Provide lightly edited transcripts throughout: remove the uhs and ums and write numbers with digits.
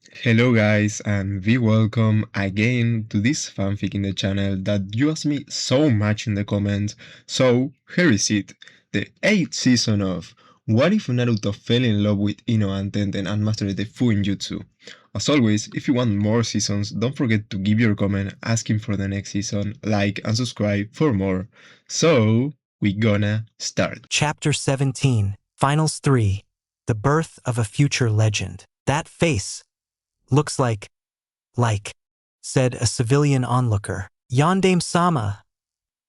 Hello guys and be welcome again to this fanfic in the channel that you asked me so much in the comments. So here is it, the 8th season of What if Naruto fell in love with INO and TENTEN and mastered the FUINJUTSU. As always, if you want more seasons, don't forget to give your comment asking for the next season, like and subscribe for more. So we gonna start. Chapter 17, Finals 3, The Birth of a Future Legend. That face looks like, said a civilian onlooker. Yondaime-sama,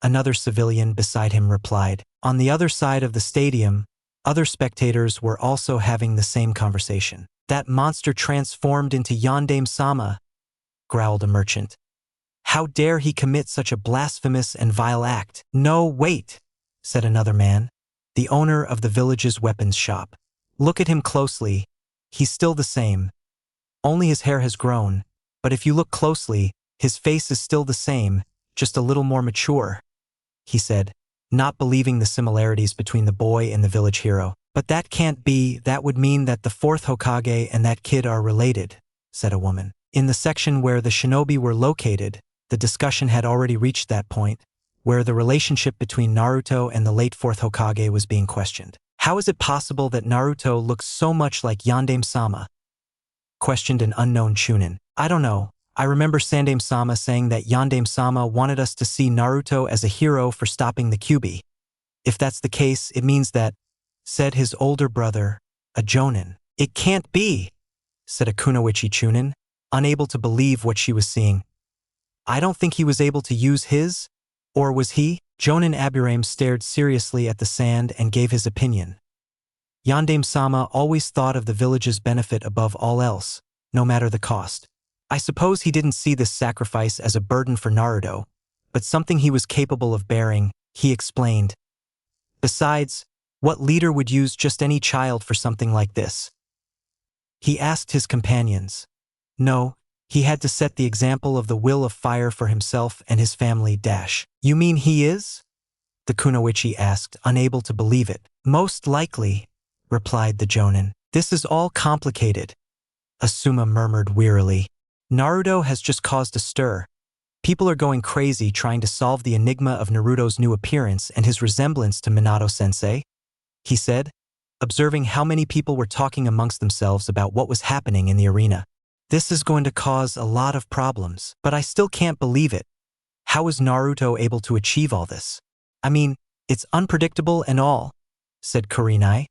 another civilian beside him replied. On the other side of the stadium, other spectators were also having the same conversation. That monster transformed into Yondaime-sama, growled a merchant. How dare he commit such a blasphemous and vile act? No, wait, said another man, the owner of the village's weapons shop. Look at him closely. He's still the same. Only his hair has grown, but if you look closely, his face is still the same, just a little more mature, he said, not believing the similarities between the boy and the village hero. But that can't be, that would mean that the fourth Hokage and that kid are related, said a woman. In the section where the shinobi were located, the discussion had already reached that point, where the relationship between Naruto and the late fourth Hokage was being questioned. How is it possible that Naruto looks so much like Yondaime-sama? Questioned an unknown Chunin. I don't know. I remember Sandaime-sama saying that Yondaime-sama wanted us to see Naruto as a hero for stopping the Kyuubi. If that's the case, it means that, said his older brother, a Jonin. It can't be, said a Kunoichi Chunin, unable to believe what she was seeing. I don't think he was able to use his, or was he? Jonin Aburame stared seriously at the sand and gave his opinion. Yondaime-sama always thought of the village's benefit above all else, no matter the cost. I suppose he didn't see this sacrifice as a burden for Naruto, but something he was capable of bearing, he explained. Besides, what leader would use just any child for something like this? He asked his companions. No, he had to set the example of the will of fire for himself and his family. You mean he is? The Kunoichi asked, unable to believe it. Most likely, replied the Jonin. This is all complicated, Asuma murmured wearily. Naruto has just caused a stir. People are going crazy trying to solve the enigma of Naruto's new appearance and his resemblance to Minato-sensei, he said, observing how many people were talking amongst themselves about what was happening in the arena. This is going to cause a lot of problems, but I still can't believe it. How is Naruto able to achieve all this? I mean, it's unpredictable and all, said Kurenai,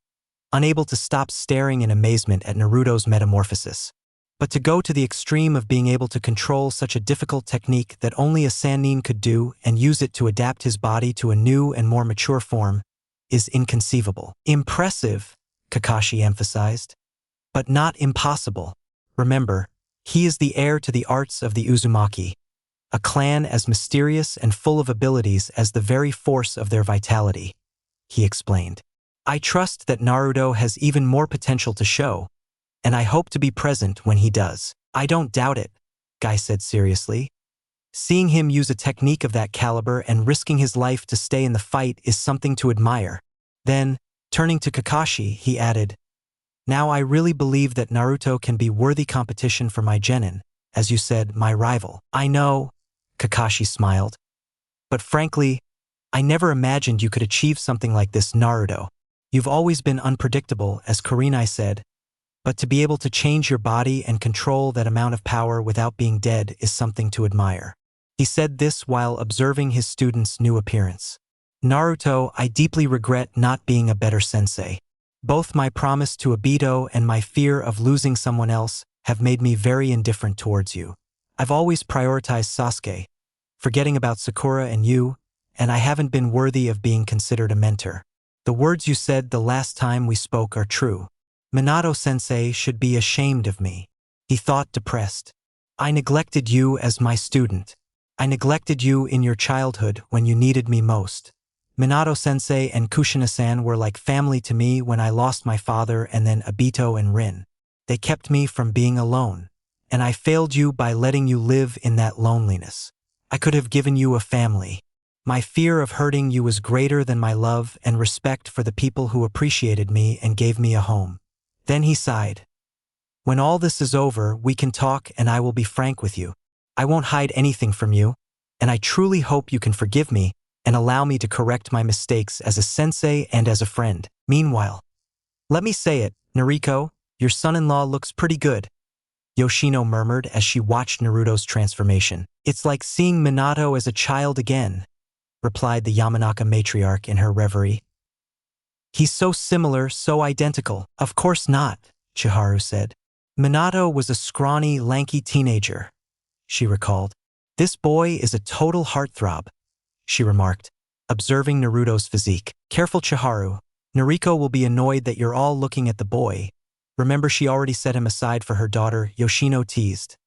unable to stop staring in amazement at Naruto's metamorphosis. But to go to the extreme of being able to control such a difficult technique that only a Sannin could do and use it to adapt his body to a new and more mature form is inconceivable. Impressive, Kakashi emphasized, but not impossible. Remember, he is the heir to the arts of the Uzumaki, a clan as mysterious and full of abilities as the very force of their vitality, he explained. I trust that Naruto has even more potential to show, and I hope to be present when he does. I don't doubt it, Guy said seriously. Seeing him use a technique of that caliber and risking his life to stay in the fight is something to admire. Then, turning to Kakashi, he added, now I really believe that Naruto can be worthy competition for my genin, as you said, my rival. I know, Kakashi smiled. But frankly, I never imagined you could achieve something like this, Naruto. You've always been unpredictable, as Kurenai said, but to be able to change your body and control that amount of power without being dead is something to admire. He said this while observing his student's new appearance. Naruto, I deeply regret not being a better sensei. Both my promise to Obito and my fear of losing someone else have made me very indifferent towards you. I've always prioritized Sasuke, forgetting about Sakura and you, and I haven't been worthy of being considered a mentor. The words you said the last time we spoke are true. Minato-sensei should be ashamed of me. He thought, depressed. I neglected you as my student. I neglected you in your childhood when you needed me most. Minato-sensei and Kushina-san were like family to me when I lost my father and then Obito and Rin. They kept me from being alone, and I failed you by letting you live in that loneliness. I could have given you a family. My fear of hurting you was greater than my love and respect for the people who appreciated me and gave me a home. Then he sighed. When all this is over, we can talk and I will be frank with you. I won't hide anything from you, and I truly hope you can forgive me and allow me to correct my mistakes as a sensei and as a friend. Meanwhile, let me say it, Nariko, your son-in-law looks pretty good, Yoshino murmured as she watched Naruto's transformation. It's like seeing Minato as a child again, replied the Yamanaka matriarch in her reverie. He's so similar, so identical. Of course not, Chiharu said. Minato was a scrawny, lanky teenager, she recalled. This boy is a total heartthrob, she remarked, observing Naruto's physique. Careful, Chiharu. Nariko will be annoyed that you're all looking at the boy. Remember, she already set him aside for her daughter, Yoshino teased.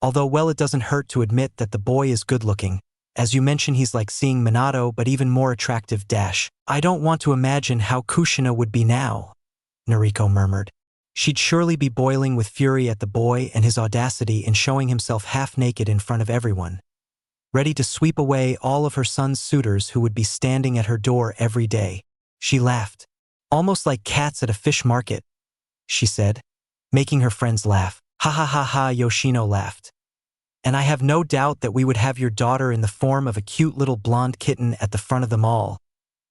Although, well, it doesn't hurt to admit that the boy is good-looking. As you mentioned, he's like seeing Minato, but even more attractive. I don't want to imagine how Kushina would be now, Nariko murmured. She'd surely be boiling with fury at the boy and his audacity in showing himself half-naked in front of everyone, ready to sweep away all of her son's suitors who would be standing at her door every day. She laughed, almost like cats at a fish market, she said, making her friends laugh. Ha ha ha ha, Yoshino laughed. And I have no doubt that we would have your daughter in the form of a cute little blonde kitten at the front of them all.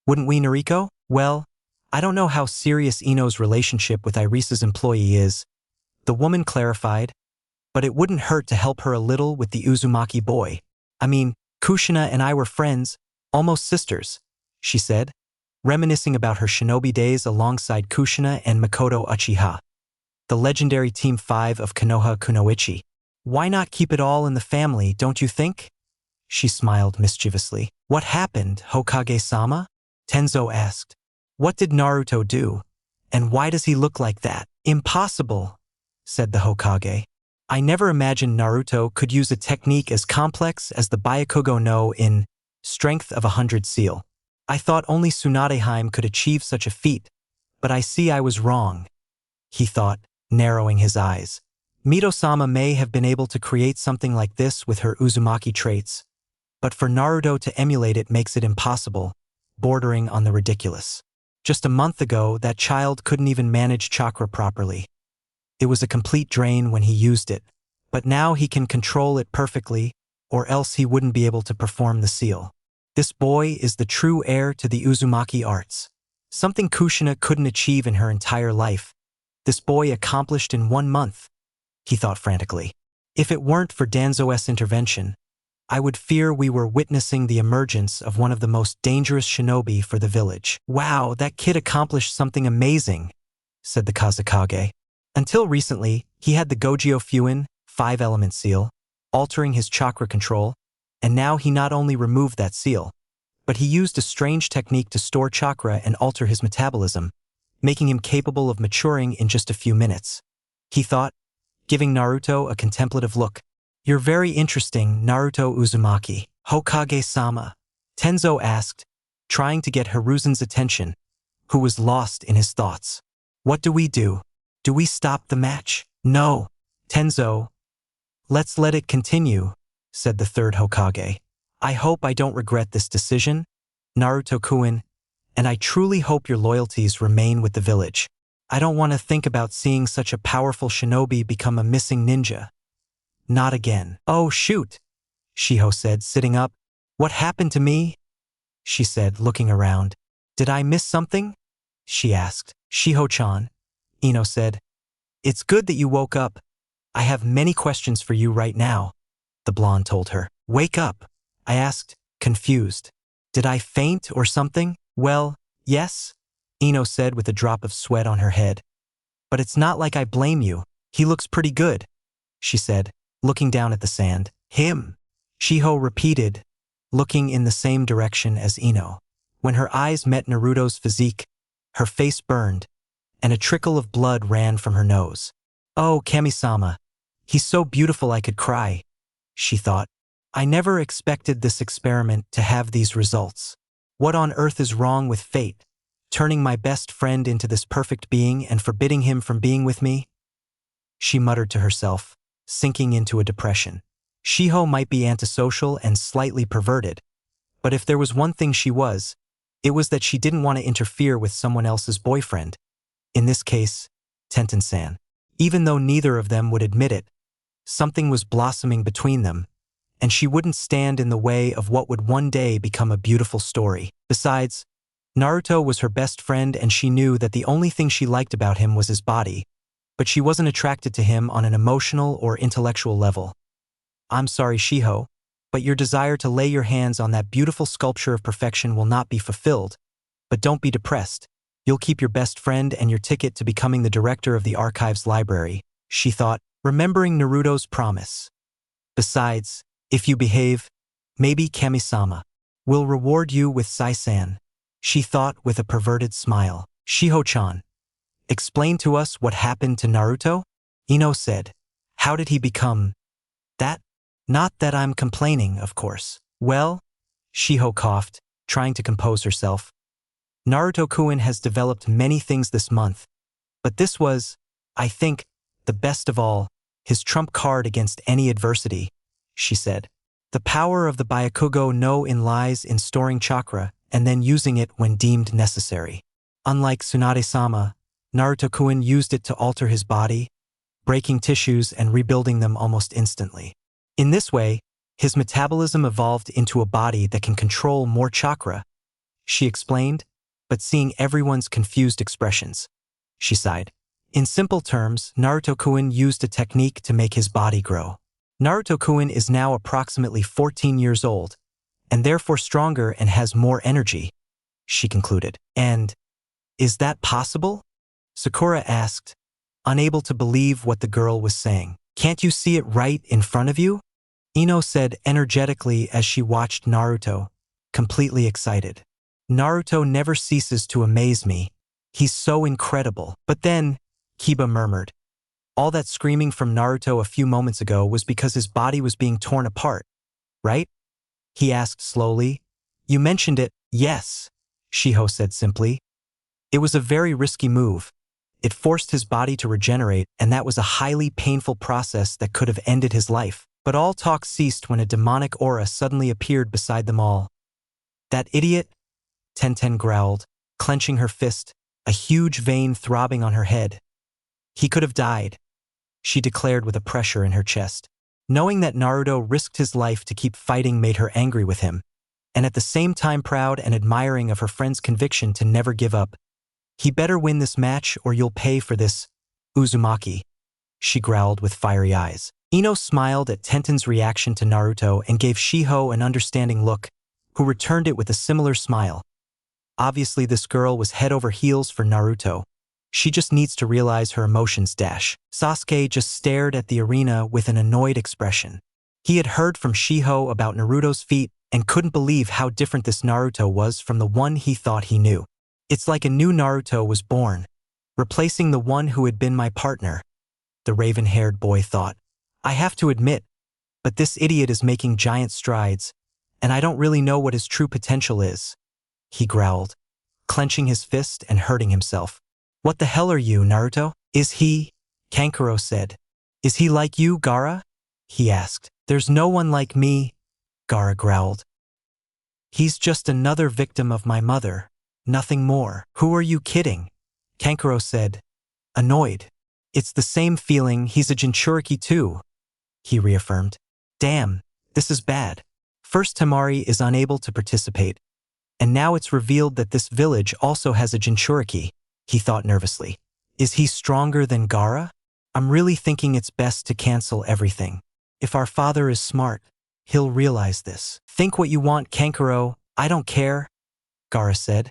Wouldn't we, Nariko? Well, I don't know how serious Ino's relationship with Irisa's employee is, the woman clarified, but it wouldn't hurt to help her a little with the Uzumaki boy. I mean, Kushina and I were friends, almost sisters, she said, reminiscing about her shinobi days alongside Kushina and Makoto Uchiha, the legendary Team 5 of Konoha Kunoichi. Why not keep it all in the family, don't you think? She smiled mischievously. What happened, Hokage-sama? Tenzo asked. What did Naruto do? And why does he look like that? Impossible, said the Hokage. I never imagined Naruto could use a technique as complex as the Byakugo no in Strength of 100 Seal. I thought only Tsunadeheim could achieve such a feat, but I see I was wrong, he thought, narrowing his eyes. Mito-sama may have been able to create something like this with her Uzumaki traits, but for Naruto to emulate it makes it impossible, bordering on the ridiculous. Just a month ago, that child couldn't even manage chakra properly. It was a complete drain when he used it, but now he can control it perfectly, or else he wouldn't be able to perform the seal. This boy is the true heir to the Uzumaki arts. Something Kushina couldn't achieve in her entire life. This boy accomplished in 1 month, he thought frantically. If it weren't for Danzo's intervention, I would fear we were witnessing the emergence of one of the most dangerous shinobi for the village. Wow, that kid accomplished something amazing, said the Kazekage. Until recently, he had the Gojyo Fuin, 5-element seal, altering his chakra control, and now he not only removed that seal, but he used a strange technique to store chakra and alter his metabolism, making him capable of maturing in just a few minutes. He thought, giving Naruto a contemplative look. You're very interesting, Naruto Uzumaki. Hokage-sama, Tenzo asked, trying to get Hiruzen's attention, who was lost in his thoughts. What do we do? Do we stop the match? No, Tenzo. Let's let it continue, said the third Hokage. I hope I don't regret this decision, Naruto-kun, and I truly hope your loyalties remain with the village. I don't want to think about seeing such a powerful shinobi become a missing ninja. Not again. Oh, shoot, Shiho said, sitting up. What happened to me? She said, looking around. Did I miss something? She asked. Shiho-chan, Ino said. It's good that you woke up. I have many questions for you right now, the blonde told her. Wake up, I asked, confused. Did I faint or something? Well, yes, Ino said with a drop of sweat on her head. But it's not like I blame you. He looks pretty good, she said, looking down at the sand. Him, Shiho repeated, looking in the same direction as Ino. When her eyes met Naruto's physique, her face burned, and a trickle of blood ran from her nose. Oh, Kami-sama, he's so beautiful I could cry, she thought. I never expected this experiment to have these results. What on earth is wrong with fate, turning my best friend into this perfect being and forbidding him from being with me? She muttered to herself, sinking into a depression. Shiho might be antisocial and slightly perverted, but if there was one thing she was, it was that she didn't want to interfere with someone else's boyfriend. In this case, Tenten-san. Even though neither of them would admit it, something was blossoming between them, and she wouldn't stand in the way of what would one day become a beautiful story. Besides, Naruto was her best friend and she knew that the only thing she liked about him was his body, but she wasn't attracted to him on an emotional or intellectual level. I'm sorry, Shiho, but your desire to lay your hands on that beautiful sculpture of perfection will not be fulfilled. But don't be depressed. You'll keep your best friend and your ticket to becoming the director of the archives library, she thought, remembering Naruto's promise. Besides, if you behave, maybe Kami-sama will reward you with Sai-san, she thought with a perverted smile. Shiho-chan, explain to us what happened to Naruto? Ino said. How did he become that? Not that I'm complaining, of course. Well, Shiho coughed, trying to compose herself. Naruto-kun has developed many things this month, but this was, I think, the best of all, his trump card against any adversity, she said. The power of the Byakugo no in lies in storing chakra and then using it when deemed necessary. Unlike Tsunade-sama, Naruto-kun used it to alter his body, breaking tissues and rebuilding them almost instantly. In this way, his metabolism evolved into a body that can control more chakra, she explained, but seeing everyone's confused expressions, she sighed. In simple terms, Naruto-kun used a technique to make his body grow. Naruto-kun is now approximately 14 years old, and therefore stronger and has more energy, she concluded. And, is that possible? Sakura asked, unable to believe what the girl was saying. Can't you see it right in front of you? Ino said energetically as she watched Naruto, completely excited. Naruto never ceases to amaze me. He's so incredible. But then, Kiba murmured. All that screaming from Naruto a few moments ago was because his body was being torn apart, right? He asked slowly. You mentioned it. Yes, Shiho said simply. It was a very risky move. It forced his body to regenerate, and that was a highly painful process that could have ended his life. But all talk ceased when a demonic aura suddenly appeared beside them all. That idiot? Tenten growled, clenching her fist, a huge vein throbbing on her head. He could have died, she declared with a pressure in her chest. Knowing that Naruto risked his life to keep fighting made her angry with him, and at the same time proud and admiring of her friend's conviction to never give up. He better win this match or you'll pay for this, Uzumaki, she growled with fiery eyes. Ino smiled at Tenten's reaction to Naruto and gave Shiho an understanding look, who returned it with a similar smile. Obviously this girl was head over heels for Naruto. She just needs to realize her emotions. Sasuke just stared at the arena with an annoyed expression. He had heard from Shiho about Naruto's feat and couldn't believe how different this Naruto was from the one he thought he knew. It's like a new Naruto was born, replacing the one who had been my partner, the raven-haired boy thought. I have to admit, but this idiot is making giant strides, and I don't really know what his true potential is, he growled, clenching his fist and hurting himself. What the hell are you, Naruto? Is he? Kankuro said. Is he like you, Gaara? He asked. There's no one like me, Gaara growled. He's just another victim of my mother, nothing more. Who are you kidding? Kankuro said, annoyed. It's the same feeling, he's a Jinchuriki too, he reaffirmed. Damn, this is bad. First Temari is unable to participate, and now it's revealed that this village also has a Jinchuriki, he thought nervously. Is he stronger than Gaara? I'm really thinking it's best to cancel everything. If our father is smart, he'll realize this. Think what you want, Kankuro, I don't care, Gaara said,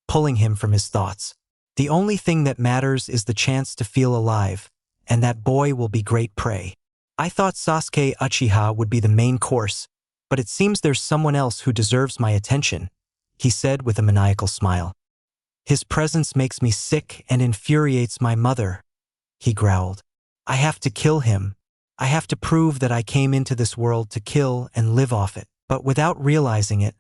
pulling him from his thoughts. The only thing that matters is the chance to feel alive, and that boy will be great prey. I thought Sasuke Uchiha would be the main course, but it seems there's someone else who deserves my attention, he said with a maniacal smile. His presence makes me sick and infuriates my mother, he growled. I have to kill him. I have to prove that I came into this world to kill and live off it. But without realizing it,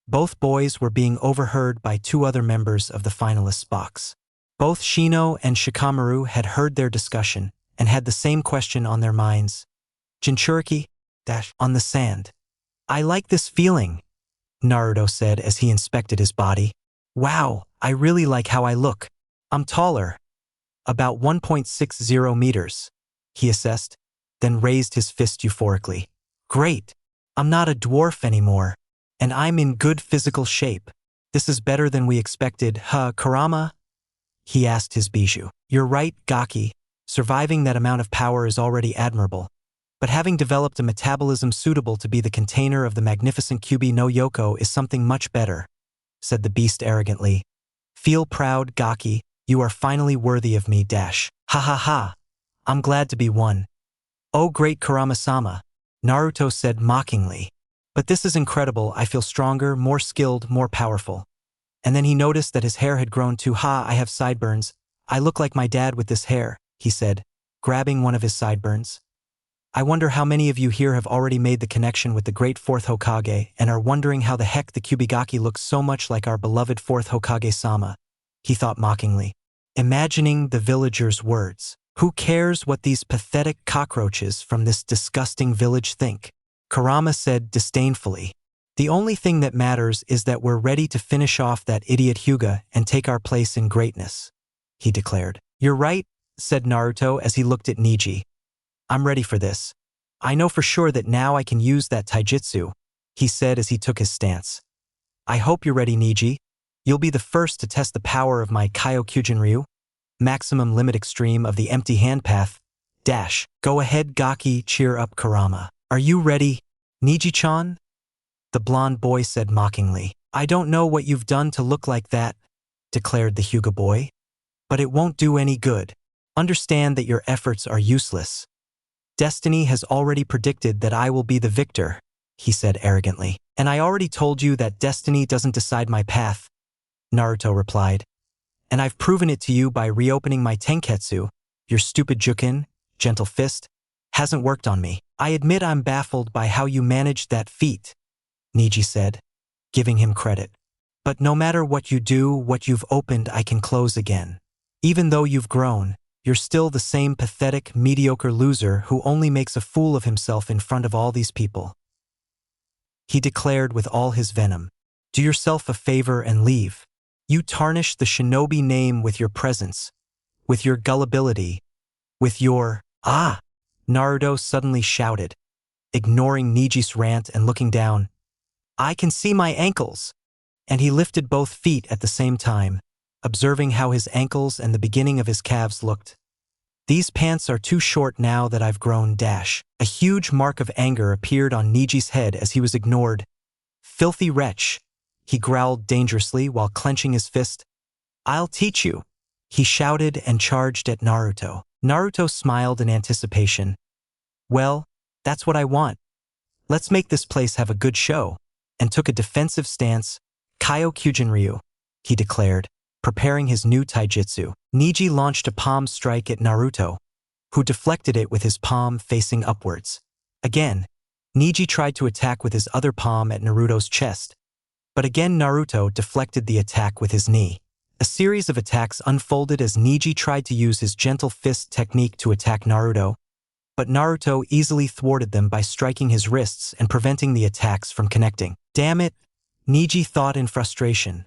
both boys were being overheard by two other members of the finalists' box. Both Shino and Shikamaru had heard their discussion and had the same question on their minds. Jinchuriki? On the sand. I like this feeling, Naruto said as he inspected his body. Wow, I really like how I look. I'm taller. About 1.60 meters, he assessed, then raised his fist euphorically. Great! I'm not a dwarf anymore, and I'm in good physical shape. This is better than we expected, huh, Kurama? He asked his bijou. You're right, Gaki. Surviving that amount of power is already admirable. But having developed a metabolism suitable to be the container of the magnificent Kyubi no Yoko is something much better, said the beast arrogantly. Feel proud, Gaki. You are finally worthy of me, dash. Ha ha ha. I'm glad to be one. Oh great Kurama-sama, Naruto said mockingly. But this is incredible. I feel stronger, more skilled, more powerful. And then he noticed that his hair had grown too. I have sideburns. I look like my dad with this hair, he said, grabbing one of his sideburns. I wonder how many of you here have already made the connection with the great fourth Hokage and are wondering how the heck the Kyubigaki looks so much like our beloved fourth Hokage-sama, he thought mockingly, imagining the villagers' words. Who cares what these pathetic cockroaches from this disgusting village think? Kurama said disdainfully. The only thing that matters is that we're ready to finish off that idiot Hyuga and take our place in greatness, he declared. You're right, said Naruto as he looked at Neji. I'm ready for this. I know for sure that now I can use that taijutsu, he said as he took his stance. I hope you're ready, Neji. You'll be the first to test the power of my Kyokyujin-ryu, maximum limit extreme of the empty hand path. Dash. Go ahead, Gaki, cheer up Kurama. Are you ready, Neji-chan? The blonde boy said mockingly. I don't know what you've done to look like that, declared the Hyuga boy. But it won't do any good. Understand that your efforts are useless. Destiny has already predicted that I will be the victor, he said arrogantly. And I already told you that destiny doesn't decide my path, Naruto replied. And I've proven it to you by reopening my tenketsu. Your stupid jukin, gentle fist, hasn't worked on me. I admit I'm baffled by how you managed that feat, Neji said, giving him credit. But no matter what you do, what you've opened I can close again. Even though you've grown, you're still the same pathetic, mediocre loser who only makes a fool of himself in front of all these people. He declared with all his venom. Do yourself a favor and leave. You tarnish the shinobi name with your presence, with your gullibility, with your… Ah! Naruto suddenly shouted, ignoring Neji's rant and looking down. I can see my ankles! And he lifted both feet at the same time, observing how his ankles and the beginning of his calves looked. These pants are too short now that I've grown dash. A huge mark of anger appeared on Neji's head as he was ignored. Filthy wretch, he growled dangerously while clenching his fist. I'll teach you, he shouted and charged at Naruto. Naruto smiled in anticipation. Well, that's what I want. Let's make this place have a good show, and took a defensive stance. Kyokyujin-ryu, he declared, preparing his new taijutsu. Neji launched a palm strike at Naruto, who deflected it with his palm facing upwards. Again, Neji tried to attack with his other palm at Naruto's chest, but again Naruto deflected the attack with his knee. A series of attacks unfolded as Neji tried to use his gentle fist technique to attack Naruto, but Naruto easily thwarted them by striking his wrists and preventing the attacks from connecting. Damn it, Neji thought in frustration.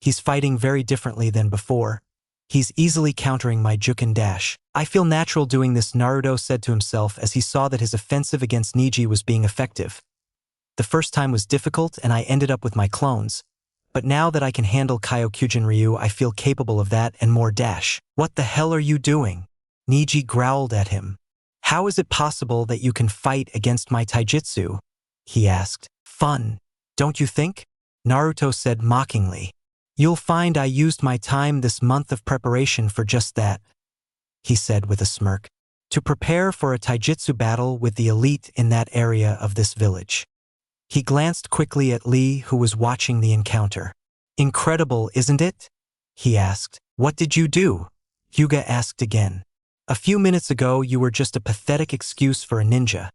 He's fighting very differently than before. He's easily countering my jukin dash. I feel natural doing this, Naruto said to himself as he saw that his offensive against Neji was being effective. The first time was difficult and I ended up with my clones. But now that I can handle Kyokyujin-ryu, I feel capable of that and more dash. What the hell are you doing? Neji growled at him. How is it possible that you can fight against my taijutsu? He asked. Fun, don't you think? Naruto said mockingly. You'll find I used my time this month of preparation for just that, he said with a smirk. To prepare for a taijutsu battle with the elite in that area of this village. He glanced quickly at Lee, who was watching the encounter. Incredible, isn't it? He asked. What did you do? Hyuga asked again. A few minutes ago you were just a pathetic excuse for a ninja.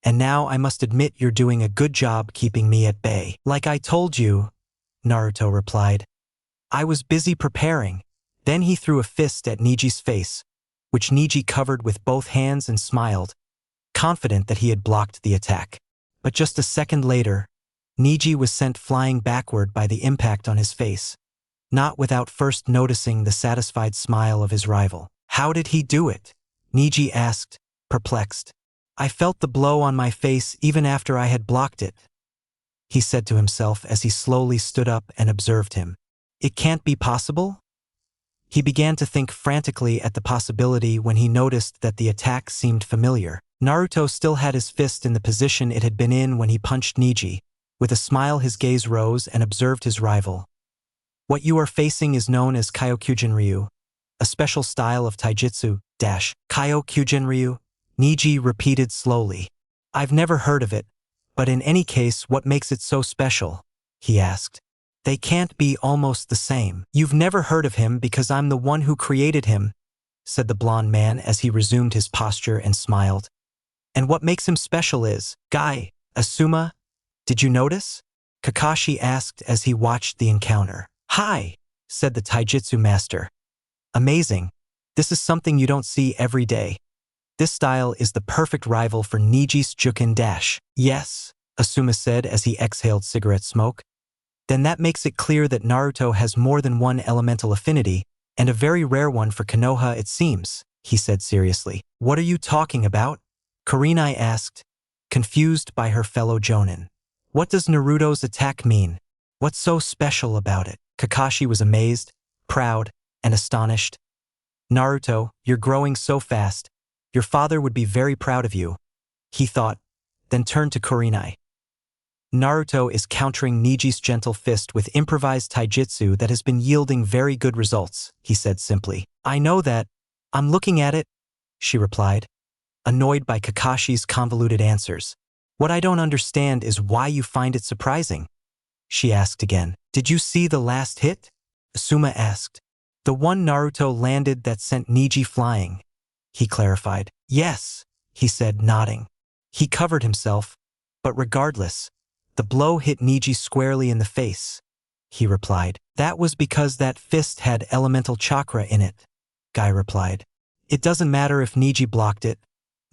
And now I must admit you're doing a good job keeping me at bay. Like I told you, Naruto replied. I was busy preparing. Then he threw a fist at Neji's face, which Neji covered with both hands and smiled, confident that he had blocked the attack. But just a second later, Neji was sent flying backward by the impact on his face. not without first noticing the satisfied smile of his rival. How did he do it? Niji asked, perplexed. I felt the blow on my face even after I had blocked it, he said to himself as he slowly stood up and observed him. It can't be possible? He began to think frantically at the possibility when he noticed that the attack seemed familiar. Naruto still had his fist in the position it had been in when he punched Niji. With a smile, his gaze rose and observed his rival. What you are facing is known as Kyokyujin-ryu, a special style of taijutsu. Kyokyujin-ryu, Niji repeated slowly. I've never heard of it, but in any case, what makes it so special? He asked. They can't be almost the same. You've never heard of him because I'm the one who created him, said the blonde man as he resumed his posture and smiled. And what makes him special is, Guy, Asuma, did you notice? Kakashi asked as he watched the encounter. Hi, said the taijutsu master. Amazing. This is something you don't see every day. This style is the perfect rival for Niji's Jukin dash. Yes, Asuma said as he exhaled cigarette smoke. Then that makes it clear that Naruto has more than one elemental affinity, and a very rare one for Konoha it seems, he said seriously. What are you talking about? Kurenai asked, confused by her fellow jonin. What does Naruto's attack mean? What's so special about it? Kakashi was amazed, proud, and astonished. Naruto, you're growing so fast. Your father would be very proud of you, he thought, then turned to Kurenai. Naruto is countering Niji's gentle fist with improvised taijutsu that has been yielding very good results, he said simply. I know that. I'm looking at it, she replied, annoyed by Kakashi's convoluted answers. What I don't understand is why you find it surprising, she asked again. Did you see the last hit? Asuma asked. The one Naruto landed that sent Niji flying, he clarified. Yes, he said, nodding. He covered himself, but regardless, the blow hit Niji squarely in the face, he replied. That was because that fist had elemental chakra in it, Guy replied. It doesn't matter if Niji blocked it.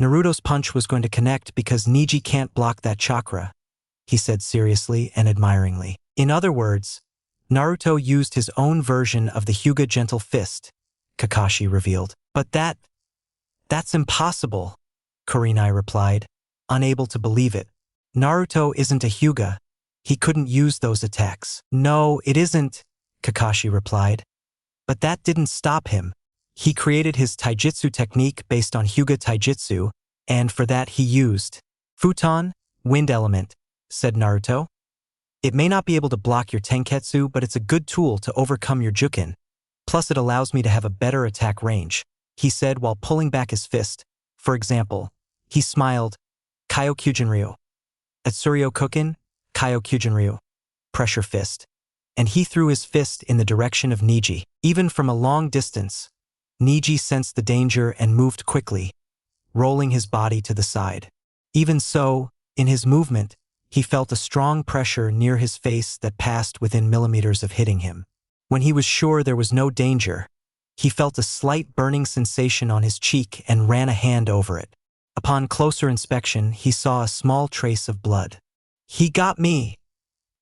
Naruto's punch was going to connect because Niji can't block that chakra, he said seriously and admiringly. In other words, Naruto used his own version of the Hyuga gentle fist, Kakashi revealed. But that's impossible, Kurenai replied, unable to believe it. Naruto isn't a Hyuga. He couldn't use those attacks. No, it isn't, Kakashi replied. But that didn't stop him. He created his taijutsu technique based on Hyuga taijutsu, and for that he used futon, wind element, said Naruto. It may not be able to block your tenketsu, but it's a good tool to overcome your jukin. Plus it allows me to have a better attack range, he said while pulling back his fist. For example, he smiled, Kyokyujin-ryu. Atsuryo Kukin, Kyokyujin-ryu. Pressure fist. And he threw his fist in the direction of Niji. Even from a long distance, Niji sensed the danger and moved quickly, rolling his body to the side. Even so, in his movement, he felt a strong pressure near his face that passed within millimeters of hitting him. When he was sure there was no danger, he felt a slight burning sensation on his cheek and ran a hand over it. Upon closer inspection, he saw a small trace of blood. He got me,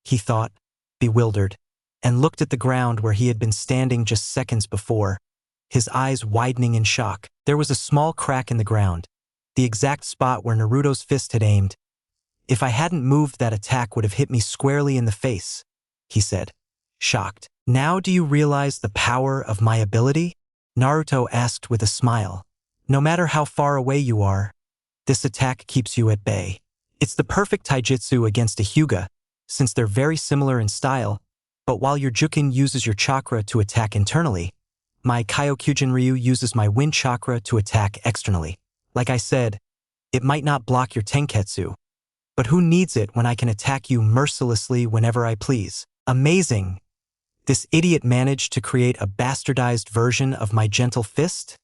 he thought, bewildered, and looked at the ground where he had been standing just seconds before, his eyes widening in shock. There was a small crack in the ground, the exact spot where Naruto's fist had aimed. If I hadn't moved, that attack would have hit me squarely in the face, he said, shocked. Now do you realize the power of my ability? Naruto asked with a smile. No matter how far away you are, this attack keeps you at bay. It's the perfect taijutsu against a Hyuga, since they're very similar in style, but while your Jukin uses your chakra to attack internally, my Kyokyujin-ryu uses my wind chakra to attack externally. Like I said, it might not block your tenketsu, but who needs it when I can attack you mercilessly whenever I please? Amazing! This idiot managed to create a bastardized version of my gentle fist?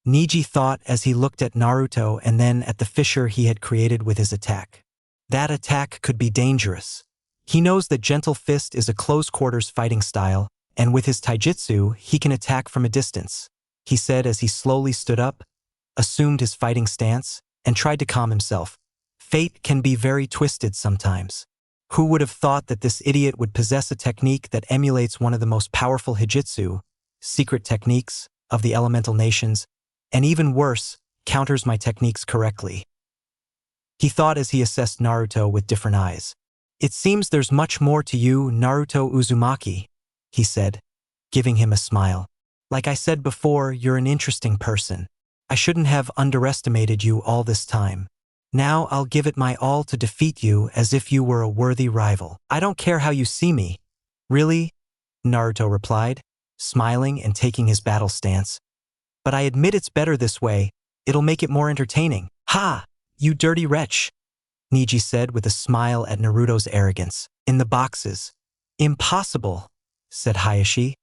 Niji thought as he looked at Naruto and then at the fissure he had created with his attack. That attack could be dangerous. He knows that gentle fist is a close-quarters fighting style, and with his taijutsu, he can attack from a distance, he said as he slowly stood up, assumed his fighting stance, and tried to calm himself. Fate can be very twisted sometimes. Who would have thought that this idiot would possess a technique that emulates one of the most powerful hijitsu, secret techniques, of the elemental nations, and even worse, counters my techniques correctly? He thought as he assessed Naruto with different eyes. It seems there's much more to you, Naruto Uzumaki, he said, giving him a smile. Like I said before, you're an interesting person. I shouldn't have underestimated you all this time. Now I'll give it my all to defeat you as if you were a worthy rival. I don't care how you see me. Really? Naruto replied, smiling and taking his battle stance. But I admit it's better this way. It'll make it more entertaining. Ha! You dirty wretch, Neji said with a smile at Naruto's arrogance. In the boxes. Impossible, said Hayashi,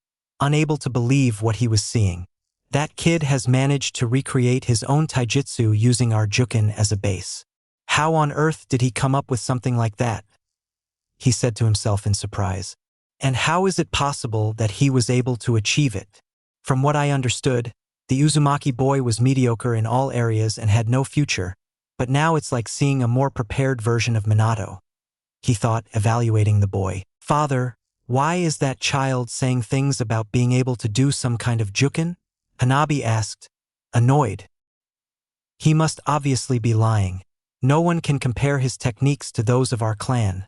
unable to believe what he was seeing. That kid has managed to recreate his own taijutsu using our jukin as a base. How on earth did he come up with something like that? He said to himself in surprise. And how is it possible that he was able to achieve it? From what I understood, the Uzumaki boy was mediocre in all areas and had no future, but now it's like seeing a more prepared version of Minato. He thought, evaluating the boy. Father, why is that child saying things about being able to do some kind of jukin? Hanabi asked, annoyed. He must obviously be lying. No one can compare his techniques to those of our clan,